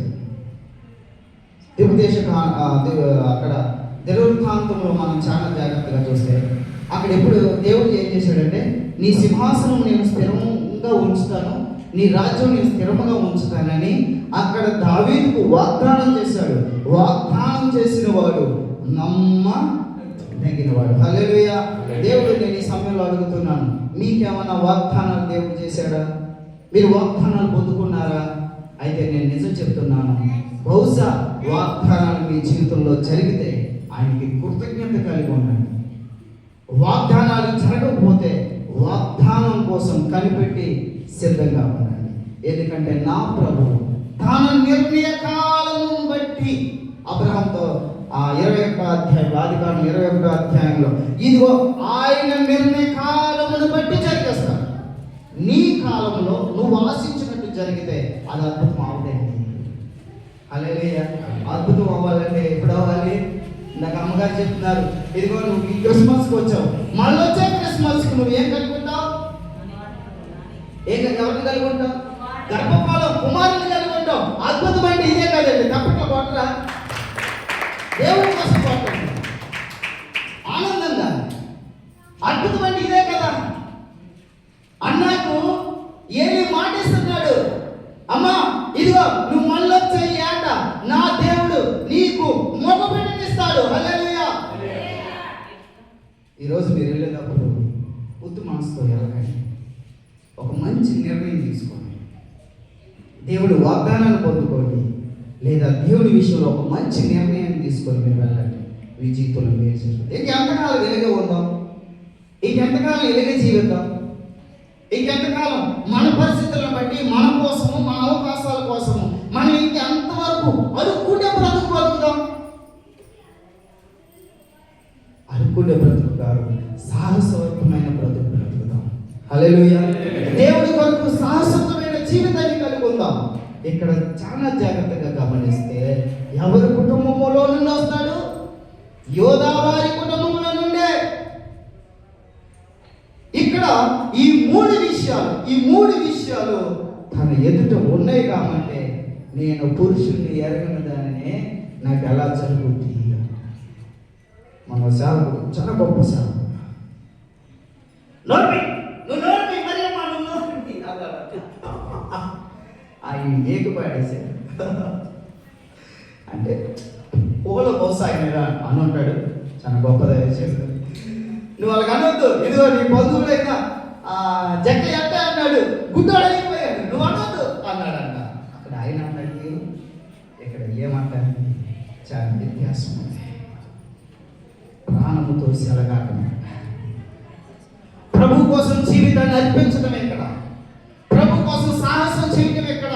అక్కడ దినవృత్తాంతంలో మనం చాలా జాగ్రత్తగా చూస్తే అక్కడ ఎప్పుడు దేవుడు ఏం చేశాడంటే, నీ సింహాసనం నేను స్థిరంగా ఉంచుతాను, నీ రాజ్యం నేను స్థిరంగా ఉంచుతానని అక్కడ దావీదుకు వాగ్దానం చేశాడు. వాగ్దానం చేసిన వాడు నమ్మదగినవాడు. హల్లెలూయా. దేవుడు నేను ఈ సమయంలో అడుగుతున్నాను, మీకేమన్నా వాగ్దానాలు దేవుడు చేశాడా? మీరు వాగ్దానాలు పొందుకున్నారా? అయితే నేను నిజం చెప్తున్నాను, బహుశా వాగ్దానాలు మీ జీవితంలో జరిగితే ఆయనకి కృతజ్ఞత కలిగి ఉండండి. వాగ్దానాలు జరగకపోతే వాగ్దానం కోసం కనిపెట్టి సిద్ధంగా ఉండండి. ఎందుకంటే నా ప్రభువు తన నిర్ణయ కాలమును బట్టి అబ్రహాంతో 21వ అధ్యాయం, ఆదికాండం 21వ అధ్యాయంలో, ఇదిగో ఆయన నిర్ణయ కాలమును బట్టి జరిగేస్తాడు. నీ కాలంలో నువ్వు ఆశించినట్టు జరిగితే అది అద్భుతం అవుతుంది. హల్లెలూయా. అద్భుతం అవ్వాలంటే ఎప్పుడు అవ్వాలి? ఇందాక అమ్మగారు చెప్తున్నారు, ఇదిగో నువ్వు ఈ క్రిస్మస్కి వచ్చావు, మళ్ళీ వచ్చే క్రిస్మస్కి నువ్వు ఏం కలిగి ఉంటావు? ఎవరిని కలిగి ఉంటావు? గర్భఫలం కుమారుని కలిగి ఉంటావు. అద్భుతం అంటే ఇదే కాదండి. తప్పట్లో కొట్టరా? దేవుడి కోసం కొట్టండి ఆనందంగా. అద్భుతం అంటే ఇదే కదా. అన్నాకు ఏమి మాటిస్తున్నాడు? అమ్మా ఇదిగో నువ్వు మళ్ళొచ్చే ఏట నా దేవుడు నీకు మగబిడ్డనిస్తాడు. హల్లెలూయా. ఈరోజు మీరు వెళ్ళేటప్పుడు ఉత్తు మనసుతో వెళ్ళకండి. ఒక మంచి నిర్ణయం తీసుకోండి. దేవుడు వాగ్దానాన్ని పొందుకోండి, లేదా దేవుడి విషయంలో ఒక మంచి నిర్ణయాన్ని తీసుకొని మీరు వెళ్ళండి. మీ జీవితంలో మీరు చేస్తుంది. ఇంకెంతకాలం వెలుగే ఉందాం? ఇంకెంతకాలం వెలుగే జీవిద్దాం? ఇంకెంతకాలం మన పరిస్థితులను బట్టి మన కోసము, మన అవకాశాల కోసము మనం ఇంకెంతవరకు అడుక్కుంటే బ్రతుకు బతుకుదాం? అడుక్కుంటే బ్రతుకు కాదు, సాహసవంతమైన బ్రతుకు బ్రతుకుదాం. హల్లెలూయా. దేవుడి కొరకు సాహసవంతమైన జీవితాన్ని కలిగి ఉందాం. ఇక్కడ చాలా జాగ్రత్తగా గమనిస్తే ఎవరి కుటుంబంలో నుండి వస్తాడు? యోధా వారి కుటుంబంలో నుండే. ఇక్కడ ఈ మూడు విషయాలు తన ఎదుట ఉన్నాయి కాబట్టి నేను పురుషుణ్ణి ఎరగని దానినే నాకు ఎలా జరుగుతుంది. మన సేవకుడు చాలా గొప్ప సేవకుడు. ఆయన ఏకపాడేశాడు అంటే పూల బహుశా ఆయన అని ఉంటాడు. చాలా గొప్ప దయచేసి నువ్వు వాళ్ళకి అనొద్దు, ఇదిగో నీ బంధువులైనా జక్క ఎంత అన్నాడు, గుడ్డోడైపోయాడు, నువ్వు అనొద్దు అన్నాడంట. అక్కడ ఆయన అన్నాడు, ఇక్కడ ఏమంటాడు? చాలా వ్యత్యాసం ఉంది. ప్రాణముతో సెలగాటం, ప్రభు కోసం జీవితాన్ని అర్పించడం ఎక్కడ? ప్రభు కోసం సాహసం చేయడం ఎక్కడ?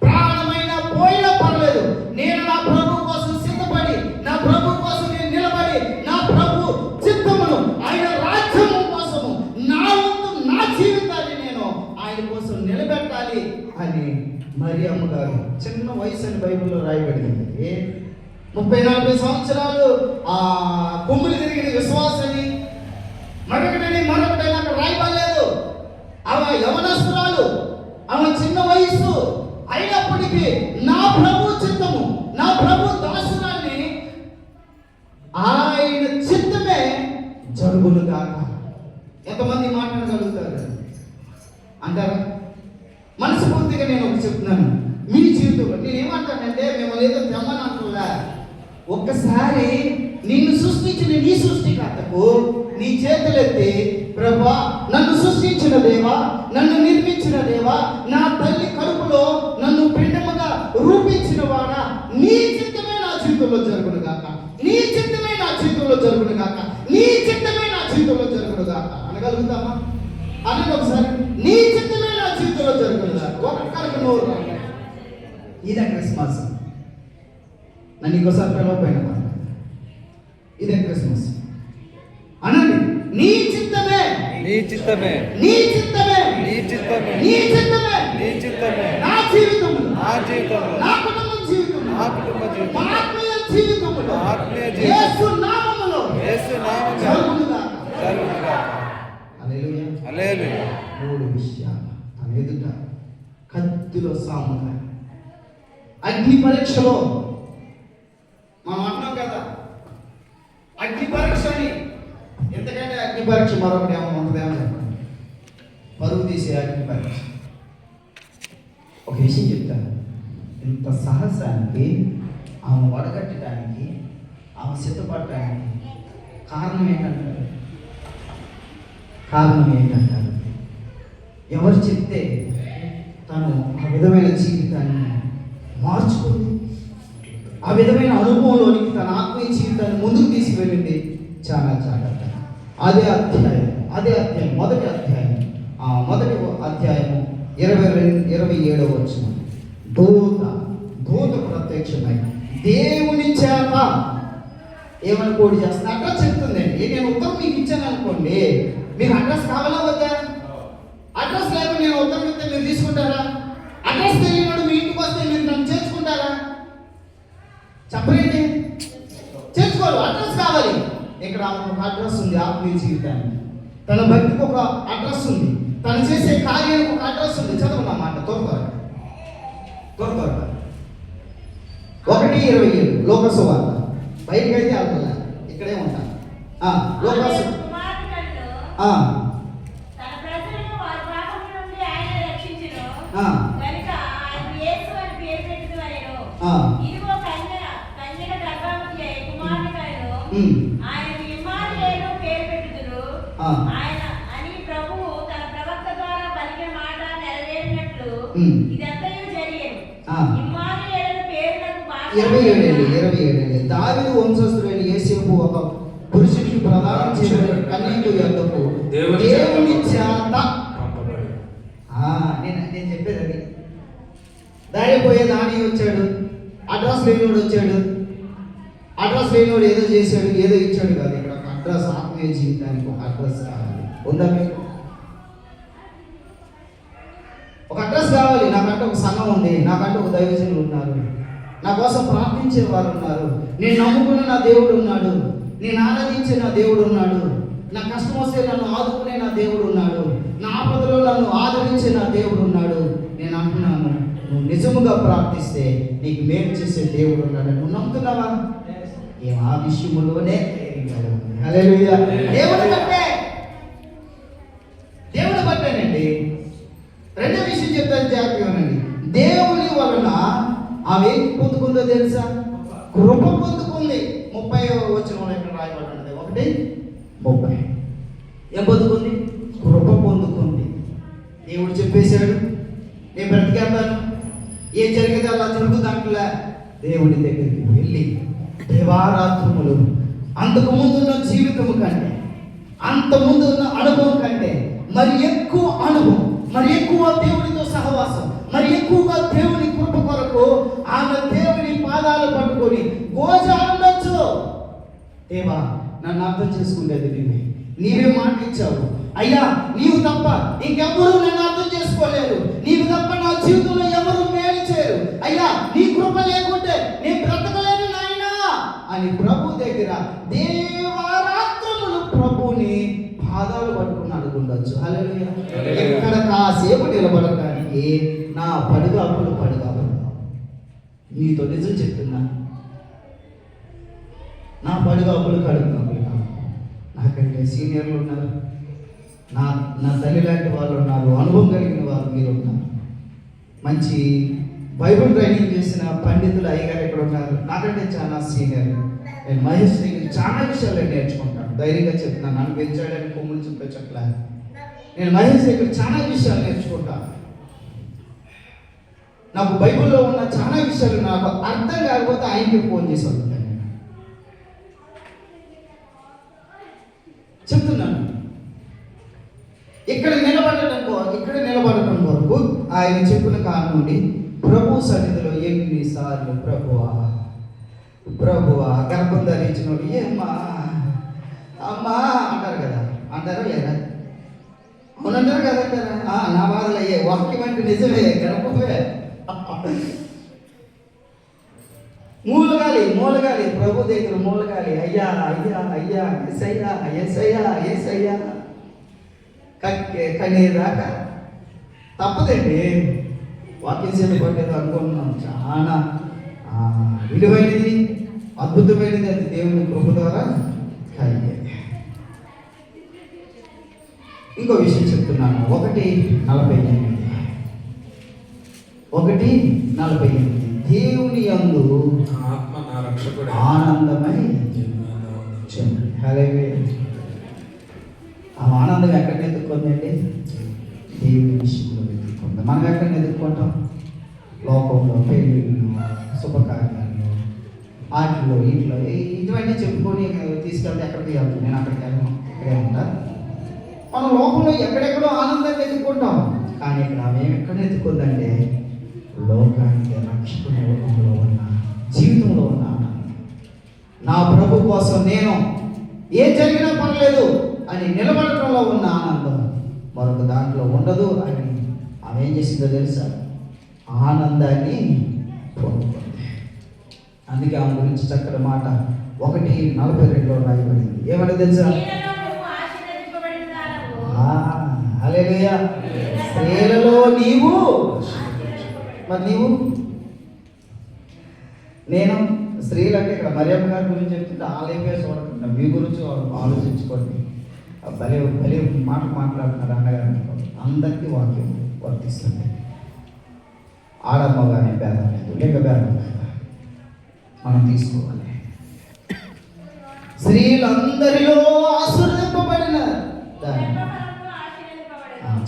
ప్రాణమైనా పోయినా పర్లేదు, నేను నా ప్రభు కోసం సిద్ధపడి, నా ప్రభు కోసం నేను నిలబడి, నా ప్రభు చిత్తమును, ఆయన రాజ్యము కోసము నా వంతు నా జీవితాన్ని నేను ఆయన కోసం నిలబెట్టాలి అని మరియమ్మ గారు చిన్న వయసు అని బైబిల్లో రాయబడింది. 30-40 సంవత్సరాలు కొమ్ములు తిరిగిన విశ్వాసాన్ని మరొకటని అక్కడ రాయబడలేదు. ఆమె యవనస్తురాలు, ఆమె చిన్న వయసు అయినప్పటికీ నా ప్రభు చిత్తము, నా ప్రభు దాసురాన్ని ఆయన చిత్తమే జరుగును గాక. ఎంతమంది మాట్లాడగలుగుతారు అంటారా? మనస్ఫూర్తిగా నేను ఒకటి చెప్తున్నాను. మీ జీవితంలో నేనేమంటానంటే, మిమ్మల్ని ఏదో తెమ్మని అంటున్నా. ఒక్కసారి నిన్ను సృష్టించిన నీ సృష్టికర్తకు నీ చేతులెత్తి, ప్రభువా నన్ను సృష్టించిన దేవా, నన్ను నిర్మించిన దేవా, నా తల్లి కడుపులో నన్ను పిండముగా రూపించిన వాడా, నీ చిత్తమే నా జీవితంలో జరుగును గాక, నీ చిత్తమే నా జీవితంలో జరుగును గాక, నీ చిత్తమే నా జీవితంలో జరుగును గాక అనగలుగుతామా? అనండి ఒకసారి, నీ చిత్తమే నా జీవితంలో జరుగును గాక. ఒక్కరికి నోరు రాదు. ఇదే క్రిస్మస్. నన్ను ఇంకోసారి పిలవపోయినా ఇదే క్రిస్మస్ అనండి. నీ చిత్తమే, నీ చిత్తమే, నీ చిత్తమే, నీ చిత్తమే, నీ చిత్తమే, నీ చిత్తమే నా జీవితంలో, నా జీవితంలో, నా కుటుంబం జీవితంలో, నా కుటుంబ జీవితంలో, ఆత్మీయ జీవితంలో, ఆత్మీయ జీవితంలో, యేసు నామములో, యేసు నామములో జరుగునుగాక. జరుగునుగాక. హల్లెలూయా. హల్లెలూయా. 3 విషయాలు తన ఎదుట కత్తిలో సాముగా. అగ్ని పరీక్షలో మనం అంటున్నాం కదా, అగ్ని పరీక్ష అని. ఎందుకంటే అగ్ని పరీక్ష మరొకటి ఏమో ఉంటుందేమో చెప్పండి. పరుగు తీసే అగ్ని పరీక్ష. ఒక విషయం చెప్తాను. ఇంత సాహసానికి, ఆమె వడగట్టడానికి, ఆమె సిద్ధపడటానికి కారణం ఏంటంటారు? ఎవరు చెప్తే తను ఆ విధమైన జీవితాన్ని మార్చుకుంది, ఆ విధమైన అనుభవంలోనికి తన ఆత్మీయ జీవితాన్ని ముందుకు తీసుకువెళ్ళింది. చాలా జాగ్రత్త. అదే అధ్యాయం మొదటి అధ్యాయం 27వ వచనం. దూత ప్రత్యక్షమై దేవుని చేత ఏమని కోడి చేస్తున్నా అడ్రస్ చెప్తుందండి. నేను ఉత్తరం మీకు ఇచ్చాను అనుకోండి, మీకు అడ్రస్ కావాలా వద్దా? అడ్రస్ లేకపోతే నేను ఉత్తరం ఇస్తే మీరు తీసుకుంటారా? అడ్రస్ తెలియనాడు మీ ఇంటికి వస్తే మీరు నన్ను చేర్చుకుంటారా? చెప్పండి, చేర్చుకోరు. అడ్రస్ కావాలి. ఇక్కడ ఒక అడ్రస్ ఉంది ఆత్మీయ జీవితానికి. తన భక్తికి ఒక అడ్రస్ ఉంది, తను చేసే కార్యానికి ఒక అడ్రస్ ఉంది. చదవన్న మాట త్వరగా 1:27 లోకసువార్త. బయటకు అయితే వెళ్తా, ఇక్కడే ఉంటాను. లోకసు దావీదు వంశస్థుడైన యేసేపు ఒక పురుషుడికి ప్రదానం చేయబడిన కన్యకు యొద్దకు దేవుని చేత నేను చెప్పేది అది. దారిపోయే దాని వచ్చాడు, అడ్రస్ లేనివాడు వచ్చాడు. అడ్రస్ లేనివాడు ఏదో చేశాడు, ఏదో ఇచ్చాడు కాదు. ఇక్కడ ఒక అడ్రస్, ఆత్మీయ జీవితానికి ఒక అడ్రస్ కావాలి. ఉందా మీకు ఒక అడ్రస్ కావాలి? నాకంటే ఒక సంఘం ఉంది, నాకంటే ఒక దైవజనులు ఉన్నారు, నా కోసం ప్రార్థించే వారు ఉన్నారు, నేను నమ్ముకున్న నా దేవుడు ఉన్నాడు, నేను ఆరాధించే నా దేవుడు ఉన్నాడు, నా కష్టం వస్తే నన్ను ఆదుకునే నా దేవుడు ఉన్నాడు, నా ఆపదలో నన్ను ఆదరించే నా దేవుడు ఉన్నాడు. నేను అంటున్నాను, నువ్వు నిజముగా ప్రార్థిస్తే నీకు మేలు చేసే దేవుడు ఉన్నాడు. నువ్వు నమ్ముతున్నావా? ఆ విషయంలోనే హల్లెలూయా. దేవుడు బట్టేనండి. రెండో విషయం చెప్తాను, జాగ్రత్తగానండి. దేవుని వలన ఆమె ఏం పొందుకుందో తెలుసా? కృప పొందుకుంది. 30వ వచనంలో ఇక్కడ రాయబడినది 1:30. ఏం పొందుకుంది? కృప పొందుకుంది. దేవుడు చెప్పేశాడు, నేను బ్రతికేస్తాను, ఏం జరిగేది అలా జరుగుతుందంటలే. దేవుడి దగ్గరికి వెళ్ళి దేవారాత్రములు అంతకు ముందున్న జీవితము కంటే, అంత ముందు ఉన్న అనుభవం కంటే మరి ఎక్కువ అనుభవం, మరి ఎక్కువ దేవుడితో సహవాసం, మరి ఎక్కువగా దేవుని కృప కొరకు ఆమె దేవుని పాదాలు పట్టుకొని గోజాడొచ్చు. దేవా, నన్ను అర్థం చేసుకునేది నీవే మాట ఇచ్చావు అయ్యా, నీవు తప్ప ఇంకెవ్వరూ నన్ను అర్థం చేసుకోలేరు, నీవు తప్ప నా జీవితంలో ఎవరు మేలు చేయరు అయ్యా, నీ కృప లేకుంటే నేను బ్రతకలేను నాయనా అని ప్రభు దగ్గర దేవారాత్రములు ప్రభుని పాదాలు పట్టుకుని అడుగుండొచ్చు. హల్లెలూయా. ఎక్కడ కాసేపు నిలబడటానికి నా పడుగాపులు నీతో నిజం చెప్తున్నా, నా పడుగాపులు కడుగుతాను. నాకంటే సీనియర్లు ఉన్నారు, నా తల్లి లాంటి వాళ్ళు ఉన్నారు, అనుభవం కలిగిన వాళ్ళు మీరు ఉన్నారు, మంచి బైబిల్ ట్రైనింగ్ చేసిన పండితులు అయ్యగారు ఇక్కడ ఉన్నారు, నాకంటే చాలా సీనియర్. నేను మహేష్ దగ్గర చాలా విషయాలు నేర్చుకుంటాను, ధైర్యంగా చెప్తున్నాను. నన్ను పెంచాడని కొమ్ములు చూపించట్లే. నేను మహేష్ దగ్గర చాలా విషయాలు నేర్చుకుంటాను. నాకు బైబిల్లో ఉన్న చాలా విషయాలు నాకు అర్థం కాకపోతే ఆయనకి ఫోన్ చేసి అడుగుతాను. చెప్తున్నాను, ఇక్కడ నిలబడటం కొరకు ఆయన చెప్పిన కారణం నుండి ప్రభు సన్నిధిలో ఎన్నిసార్లు ప్రభువా గర్భం ధరించిన ఏమ్మా అమ్మా అంటారు కదా, అంటారా లేదా? అవునంటారు కదంటారా? నా బాధలు అయ్యే వాక్యం అంటే నిజమే, గర్భమే. మూలగాలి ప్రభు దగ్గర మూలగాలి. అయ్యా అయ్యా అయ్యా ఎస్ఐయా ఎస్ఐయా ఎస్ఐయా కనేదాకా తప్పదండి. వాక్యం సేవ పట్టేది అనుకుంటున్నాం, చాలా విలువైనది, అద్భుతమైనది. అది దేవుని కృప ద్వారా కలిగేది. ఇంకో విషయం చెప్తున్నాను. 1:48 దేవుని యందు ఆనందమై ఆ ఆనందం ఎక్కడ ఎదుర్కొందండి? దేవుని విషయంలో ఎదుర్కొందాం. మనం ఎక్కడ ఎదుర్కొంటాం? లోకంలో, పెళ్ళిళ్ళు, శుభకార్యాలు, ఆటల్లో, ఇంట్లో ఇటువంటి చెప్పుకొని తీసుకెళ్తే ఎక్కడికి వెళ్తాం? నేను అక్కడికి వెళ్ళను. ఇక్కడేమంట మనం లోకంలో ఎక్కడెక్కడో ఆనందాన్ని ఎత్తుకుంటాం, కానీ ఇక్కడ ఆమె ఎక్కడ ఎత్తుకుందంటే లోకానికి రక్షకుని లోకంలో ఉన్న జీవితంలో ఉన్న ఆనందం. నా ప్రభు కోసం నేను ఏం జరిగినా పర్లేదు అని నిలబడటంలో ఉన్న ఆనందం మరొక దాంట్లో ఉండదు అని ఆమె ఏం చేసిందో తెలుసా? ఆనందాన్ని పొందుకుంది. అందుకే ఆమె గురించి చక్కటి మాట 1:42 రాయబడింది. ఏమని తెలుసా? హల్లెలూయా. స్త్రీలలో నీవు, మరి నీవు, నేను స్త్రీలు అంటే ఇక్కడ మరియమ్మ గారి గురించి చెప్తుంటే ఆలయమే చూడకుండా మీ గురించి ఆలోచించుకోండి. భలే భలే మాట మాట్లాడుతున్నారు అన్నగారు. అందరికీ వాక్యం వర్తిస్తుంది. ఆడమ్మగానే భేదం లేదు, లేక భేదం లేదు, మనం తీసుకోవాలి. స్త్రీలందరిలో ఆశీర్వదింపబడిన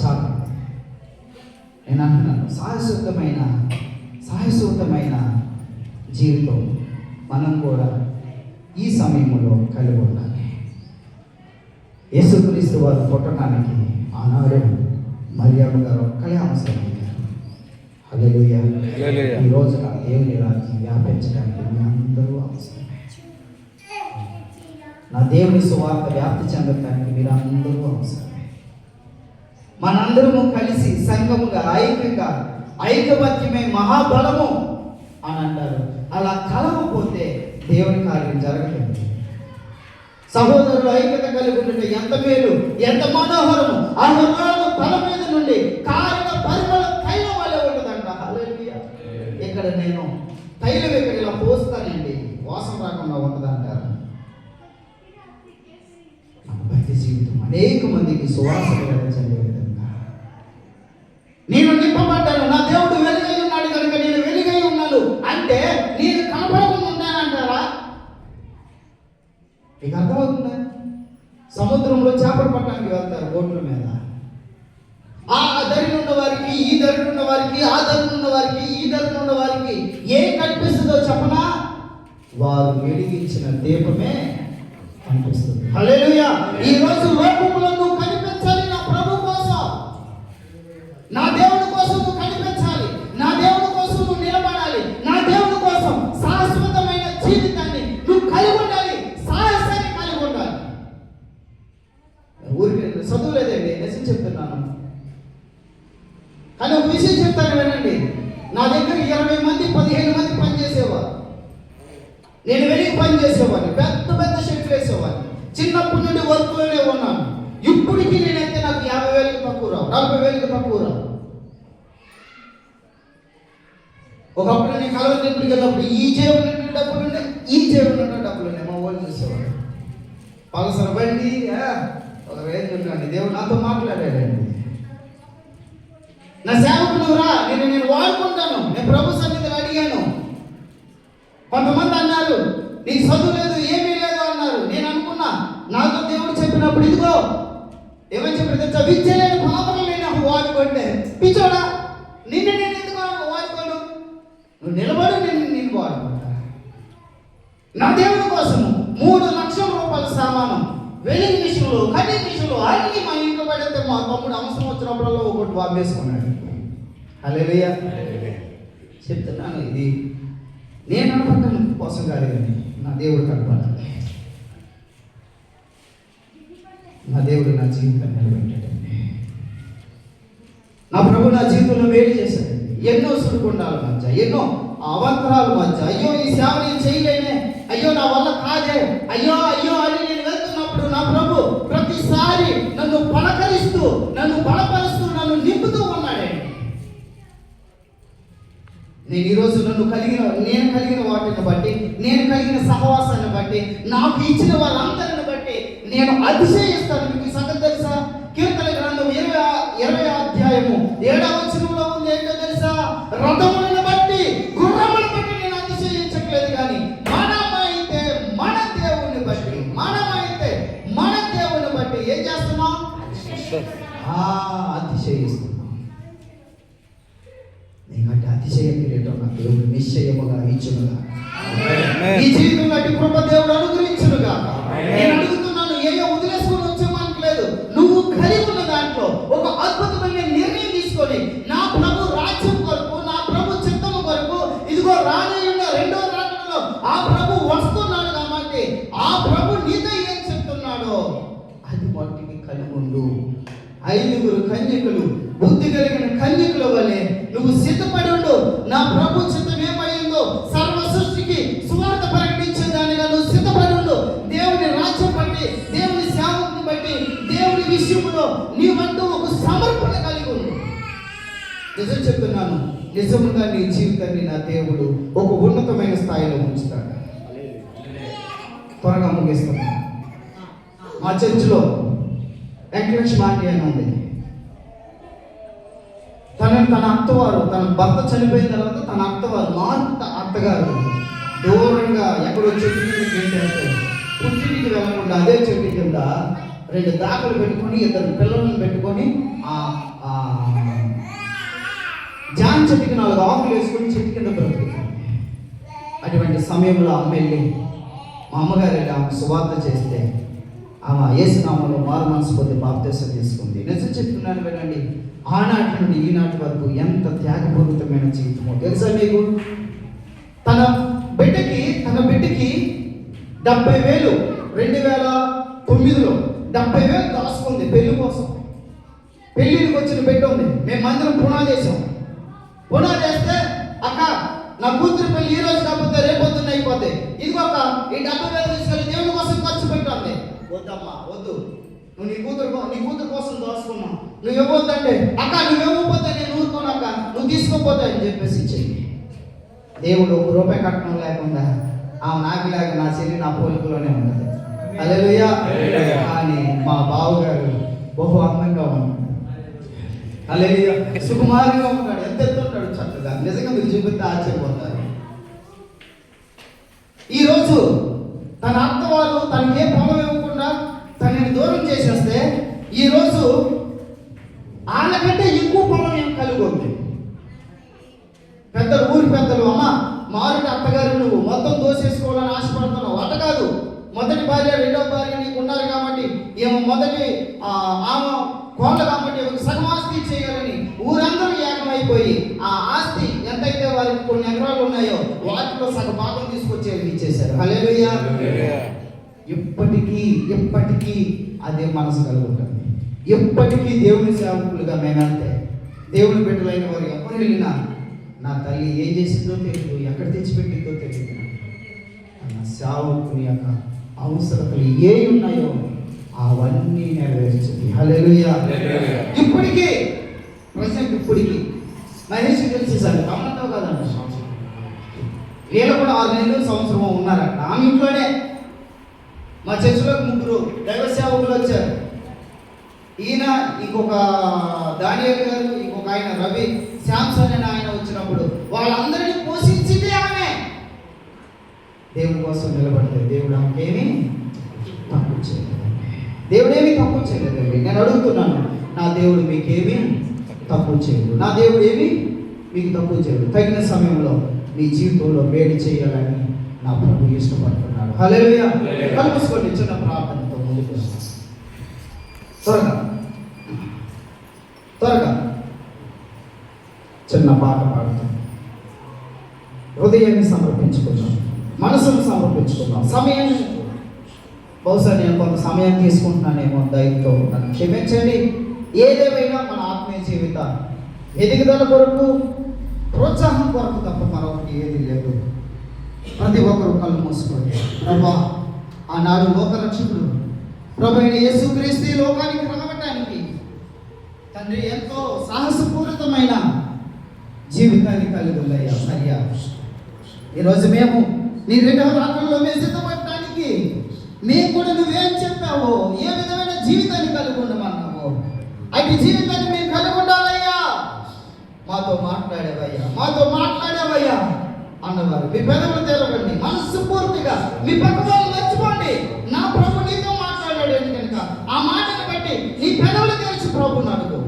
చాలు. నేను అంటున్నాను, సాహసోత్తమైన జీవితం మనం కూడా ఈ సమయంలో కలిగి ఉండాలి. యేసుక్రీస్తు వారు పుట్టడానికి ఆనాడు మరియమ్మ గారు ఒక్కలే అవసరమయ్యారు. హల్లెలూయా. ఈ రోజున దేవుని రాజ్యం వ్యాపించడానికి మీ అందరూ అవసరమే. నా దేవుని సువార్త వ్యాప్తి చెందడానికి మీరు అందరూ అవసరమే. మనందరము కలిసి సంఘముగా ఐకమత్యమే మహాబలము అని అంటారు. అలా కలవపోతే దేవుని కార్యం జరగలేదు. సహోదరులు ఐక్యత కలిగి ఉంటే ఎంత మేలు, ఎంత మనోహరము. ఆ హృదయాలు తల మీద నుండి కారిన పరిమళ తైలం వల్లే ఉంటుందంట. హల్లెలూయా. ఇక్కడ నేను తైలం ఇక్కడ ఇలా పోస్తానండి, వాసన రాకుండా ఉంటుందంటారు. భక్తి జీవితం అనేక మందికి సువాసన కలిగించే విధంగా నేను నింపబడ్డాను. నా దేవుడు వెలుగై ఉన్నాడు కనుక నేను వెలుగై ఉన్నాను అంటే నేను కనపడకుండా ఉంటానంటారా? మీకు అర్థమవుతుందా? సముద్రంలో చేపలు పట్టడానికి వెళ్తారు బోట్ల మీద. ఆ దరిని ఉన్న వారికి, ఈ దరిని ఉన్న వారికి, ఆ దరిని ఉన్న వారికి, ఈ దరిని ఉన్న వారికి ఏం కనిపిస్తుందో చెప్పనా? వారు వెలిగించిన దీపమే కనిపిస్తుంది. హల్లెలూయా. ఈ రోజు లోకంలో నువ్వు కనిపించాలి నా ప్రభు కోసం, నా దేవుడి కోసం నువ్వు కనిపించాలి, నా దేవుడి కోసం నువ్వు నిలబడాలి, నా దేవుడి కోసం శాశ్వతమైన జీవితాన్ని నువ్వు కలిగి ఉండాలి, సాహసాన్ని కలిగి ఉండాలి. ఊరికి చదువు లేదండి, నిజం చెప్తున్నాను. కానీ ఒక విషయం చెప్తాను వినండి. నా దగ్గర 20 మంది 15 మంది పనిచేసేవారు. నేను వెళ్ళి పని చేసేవాడిని, పెద్ద పెద్ద షెట్లు వేసేవాడిని. చిన్నప్పటి నుండి వర్క్లోనే ఉన్నాను. ఇప్పటికీ నేనైతే నాకు 50,000కి తక్కువ రావు, 40,000కి తక్కువ రావు. ఒకప్పుడు నేను కలవరి ఇంటికి వెళ్ళినప్పుడు ఈ జేబు నుండి డబ్బులు ఉన్నాయి, ఈ జేబు నుండి డబ్బులు ఉన్నాయి. మా వాళ్ళు చూసేవాడు పలసర బండి ఒక రేంజ్ ఉంటాను. దేవుడు నాతో మాట్లాడాడండి. నా సేవకులు రా, నేను వాడుకుంటాను. నేను ప్రభు సన్నిధిని అడిగాను. కొంతమంది అన్నారు నీకు చదువు లేదు, ఏమీ లేదు అన్నారు. నేను అనుకున్నా, నాతో దేవుడు చెప్పినప్పుడు ఇదిగో ఏమని చెప్పి విద్య లేని పాపలు లేని నాకు వాడుకుంటే పిచ్చోడా, నేను ఎందుకు వాడుకోను? నువ్వు నిలబడి నేను వాడుకుంటా. నా దేవుడి కోసం 3 లక్షల రూపాయల సామానం, వెలిగి విషయంలో, కటింగ్ విషయంలో అన్ని మా ఇంట్లో పడితే మా తమ్ముడు అవసరం వచ్చినప్పుడల్లా ఒకటి బాబేసుకున్నాడు. హల్లెలూయా. చెప్తున్నాను, ఇది నేను కనపడటం కోసం కాదు, కానీ నా దేవుడు కనపడాలి. నా దేవుడు నా జీవితాన్ని నిలబెట్టాడండి. నా ప్రభు నా జీవితంలో వేడి చేశాడండి. ఎన్నో సుడిగుండాల మధ్య, ఎన్నో అవంతరాల మధ్య, అయ్యో ఈ సేవ నేను చేయలేనే, అయ్యో నా వల్ల కాదే, అయ్యో అయ్యో అని నేను వెళ్తున్నప్పుడు నా ప్రభు ప్రతిసారి నన్ను పలకరిస్తూ, నన్ను బలపరుస్తూ, నన్ను నింపుతూ ఉన్నాడండి. నేను ఈరోజు నేను కలిగిన వాటిని బట్టి, నేను కలిగిన సహవాసాన్ని బట్టి, నాకు ఇచ్చిన వాళ్ళందరిని బట్టి నేను అతిశయిస్తాను. మీకు సంగతి తెలుసా? కీర్తన గ్రంథం 20వ అధ్యాయము 7వ వచనంలో ఉంది. ఏంటో తెలుసా? రథములను బట్టి, గుర్రములను బట్టి నేను అతిశయించట్లేదు, కానీ మనమైతే మన దేవుని బట్టి, మనమైతే మన దేవుని బట్టి ఏం చేస్తున్నాం? అతిశయిస్తున్నాం. నీకంటే అతిశయ కిరీటం నా దేవుడు నిశ్చయముగా ఇచ్చునుగా, ఈ జీవితం నాటి కృప దేవుడు అనుగ్రహించునుగా. నేను అడుగుతున్నాను, ఏయో వదిలేసుకొని వచ్చే మట్టికి కలిగి ఉండు. 5 కన్యకలు, బుద్ధి కలిగిన కన్యకుల వలె నువ్వు సిద్ధపడి ఉండు. నా ప్రభు చిత్తం ఏమైందో సర్వ సృష్టికి సువార్త ప్రకటించేదానిగా నువ్వు సిద్ధపడి ఉండు. దేవుని రాజ్యం బట్టి, దేవుని సేవకుని బట్టి, దేవుని విషయంలో నీవంటూ ఒక సమర్పణ కలిగి ఉండు. నిజం చెప్తున్నాను, నిజంగా నీ జీవితాన్ని నా దేవుడు ఒక ఉన్నతమైన స్థాయిలో ఉంచుతాడు. త్వరగా ముగిస్తున్నాను. మా చర్చిలో వెంకటలక్ష్మి ఆంటీ అని ఉంది. తన అత్తవారు, తన భర్త చనిపోయిన తర్వాత తన అత్తవారు, మా అత్తగారు దూరంగా ఎక్కడో చెట్టు కింద ఏంటంటే పుట్టింటికి వెళ్ళకుండా అదే చెట్టు కింద 2 దాకలు పెట్టుకొని 2 పిల్లలను పెట్టుకొని జాన్ చెట్టుకి 4 ఆకులు వేసుకొని చెట్టు కింద బ్రతుకుతుంది. అటువంటి సమయంలో అమ్మ వెళ్ళి, మా అమ్మగారు వెళ్ళి ఆమె సువార్త చేస్తే ఆమె యేసునామములో మారు మనసు పొంది బాప్తిసం తీసుకుంది. నిజం చెప్తున్నాను వినండి, ఆనాటి నుండి ఈనాటి వరకు ఎంత త్యాగపూరితమైన జీవితమో తెలుసా మీకు? తన బిడ్డకి 70,000 2009లో 70,000 దాచుకుంది పెళ్లి కోసం. పెళ్లికి వచ్చిన బిడ్డ ఉంది. మేము మందిరం పునాది చేసాం. పునాది చేస్తే అక్క నా కూతురు పెళ్లి ఈ రోజు కాకపోతే రేపొద్దున అయిపోతాయి, ఇదిగో అక్క ఈ 70,000 తీసుకెళ్ళి దేవుని కోసం ఖర్చు పెట్టండి. వద్దమ్మా వద్దు, నువ్వు నీ కూతురు కోసం దాచుకున్నావు, నువ్వు ఇవ్వద్దంటే అక్క నువ్వు ఇవ్వకపోతే నేను ఊరుకోను అక్క, నువ్వు తీసుకోపోతా అని చెప్పేసి ఇచ్చేయి. దేవుడు ₹1 కట్టడం లేకుండా ఆమె నాకులాగా నా చెల్లి నా పోలికలోనే ఉన్నది. హల్లెలూయా. కానీ మా బావగారు బహు అందంగా ఉన్నాడు. హల్లెలూయా. సుకుమారంగా ఉంటాడు, ఎంత ఉంటాడు చక్కగా. నిజంగా మీరు చూపిస్తే ఆశ్చర్యపోతారు. ఈరోజు తన అత్తవారు తనకి ఏ పొలం ఇవ్వకుండా తనని దూరం చేసేస్తే ఈరోజు వాళ్ళకంటే ఎక్కువ పొలం ఏం కలిగి ఉంది. ఊరి పెద్దలు అమ్మ మారుటి అత్తగారు నువ్వు మొత్తం దోసేసుకోవాలని ఆశపడుతున్నావు. అట్ట కాదు, మొదటి భార్య 2వ భార్య నీకు ఉన్నారు కాబట్టి ఏమో మొదటి ఆమె కోళ్ళ కాబట్టి ఒక సగం ఆస్తి చేయాలని ఊరందరూ ఏకమైపోయి ఆ ఆస్తి ఎంతైతే వారికి కొన్ని ఎకరాలు ఉన్నాయో వాటిలో సగ భాగం తీసుకొచ్చి ఇచ్చేశారు. హల్లెలూయా. ఎప్పటికీ అదే మనసు కలుగుతుంది. ఎప్పటికీ దేవుని సేవకులుగా మేమంతే. దేవుని బిడ్డలైన వారు ఎవరు వెళ్ళినా నా తల్లి ఏం చేసిందో తెలియదు, ఎక్కడ తెచ్చిపెట్టిందో తెలియదు. నా సేవకుని యొక్క అవసరతలు ఏ ఉన్నాయో అవన్నీ నెరవేర్చింది. హల్లెలూయా. ఇప్పటికీ మహేష్ తెలిసేసాడు గమనంతో కాదండి. వీళ్ళు కూడా 6 నెలలు సంవత్సరం ఉన్నారట ఆమె ఇంట్లోనే. మా చర్చిలోకి 3 దైవ సేవకులు వచ్చారు. ఈయన, ఇంకొక దానియేలు గారు, ఇంకొక ఆయన రవి శాంసన్ అని ఆయన వచ్చినప్పుడు వాళ్ళందరినీ పోషించింది ఆమె. దేవుని కోసం నిలబడితే దేవుడు ఆమెకేమీ తక్కువ చేయలేదండి. దేవుడేమీ తక్కువ చేయలేదండి. నేను అడుగుతున్నాను, నా దేవుడు మీకేమీ తక్కువ చేయడు. నా దేవుడు ఏమీ మీకు తక్కువ చేయడు. తగిన సమయంలో మీ జీవితంలో వేడి చేయాలని నా ప్రభు ఇష్టపడుతున్నాడు. హల్లెలూయా. కలుపుకోండి చిన్న ప్రార్థనతో ముందుకు. త్వరగా చిన్న పాట పాడుతాం. హృదయాన్ని సమర్పించుకుందాం, మనసును సమర్పించుకుందాం. సమయాన్ని బహుశా నేను కొంత సమయం తీసుకుంటున్నానేమో, దయతో నన్ను క్షమించండి. ఏదేమైనా మన ఆత్మీయ జీవితం ఎదుగుదల కొరకు, ప్రోత్సాహం కొరకు తప్ప మరొకటి ఏది లేదు. ప్రతి ఒక్కరు కళ్ళు మూసుకోండి. ప్రభా, ఆనాడు లోకరక్షకుడు ప్రభు అయిన యేసుక్రీస్తు లోకానికి రావటానికి తండ్రి ఎంతో సాహసపూరితమైన జీవితాన్ని కలిగి ఉందయ్యా. సరియా, ఈరోజు మేము నీ 2వ రాకడలో మేము సిద్ధపడటానికి మేము కూడా నువ్వేం చెప్పావో, ఏ విధమైన జీవితాన్ని కలిగి ఉండమన్నావో అటు జీవితాన్ని మేము కలిగి ఉండాలయ్యా. మాతో మాట్లాడేవయ్యా అన్నవారు మీ పెదవులు తెరవండి. మనస్ఫూర్తిగా మీ పక్కవాళ్ళు మర్చిపోండి. నా ప్రభు నీతో మాట్లాడాడు కనుక ఆ మాటను బట్టి నీ పెదవులు తెరిచి ప్రభుని అడుగు.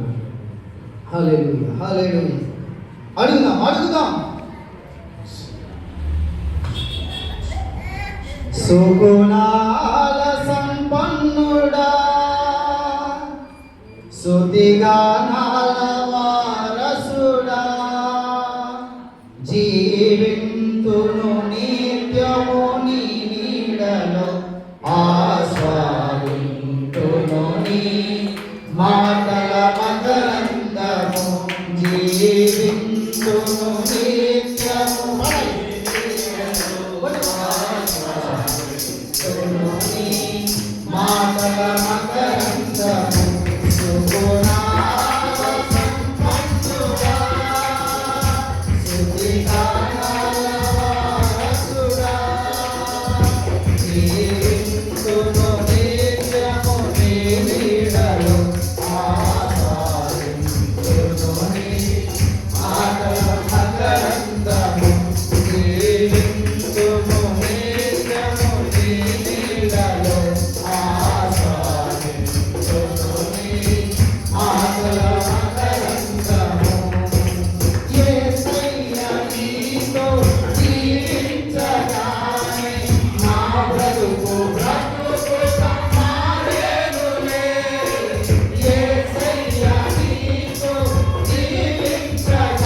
హల్లెలూయా. హల్లెలూయా. అడుగుదాం. సుగుణాల సంపన్నుడా, స్తుతిగానాల వారసుడా, జీవింతును నిత్యము నీ నీడలో, ఆస్వాదింతును నీ మాటల మకరందము జీవింతును నిత్యము మాటల మకరందము సుగుణాల సంపన్నుడా సుఖిగానాల వారసుడా జీవింతును నిత్యము నీ నీడలో ఆసాదింతును మాటల మకరందము జీవింతును నిత్యము నీ నీడలో ఆసాదింతును మాటల మకరందము యేసయ్య నీతో జీవించగానే నా బ్రతుకు మారేనులే యేసయ్య నీతో జీవించగానే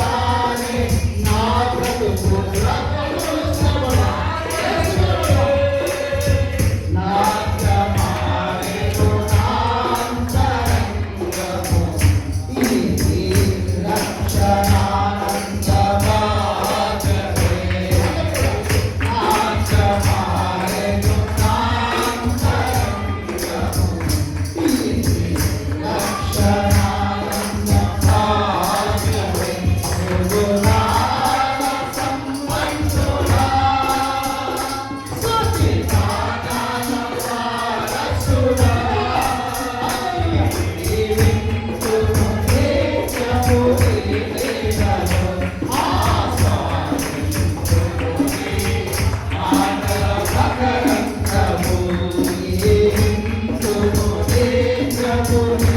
నా బ్రతుకు నాట్యమాడెను నాంతరంగము ఇది రక్షణానంద భాగ్యమే నాట్యమాడెను నాంతరంగము ఇది రక్షణానంద భాగ్యమే సుగుణాల సంపన్నుడా సుఖిగానాల వారసుడా జీవింతును నిత్యము నీ నీడలో ఆసాదింతును మాటల మకరందము జీవింతును నిత్యము నీ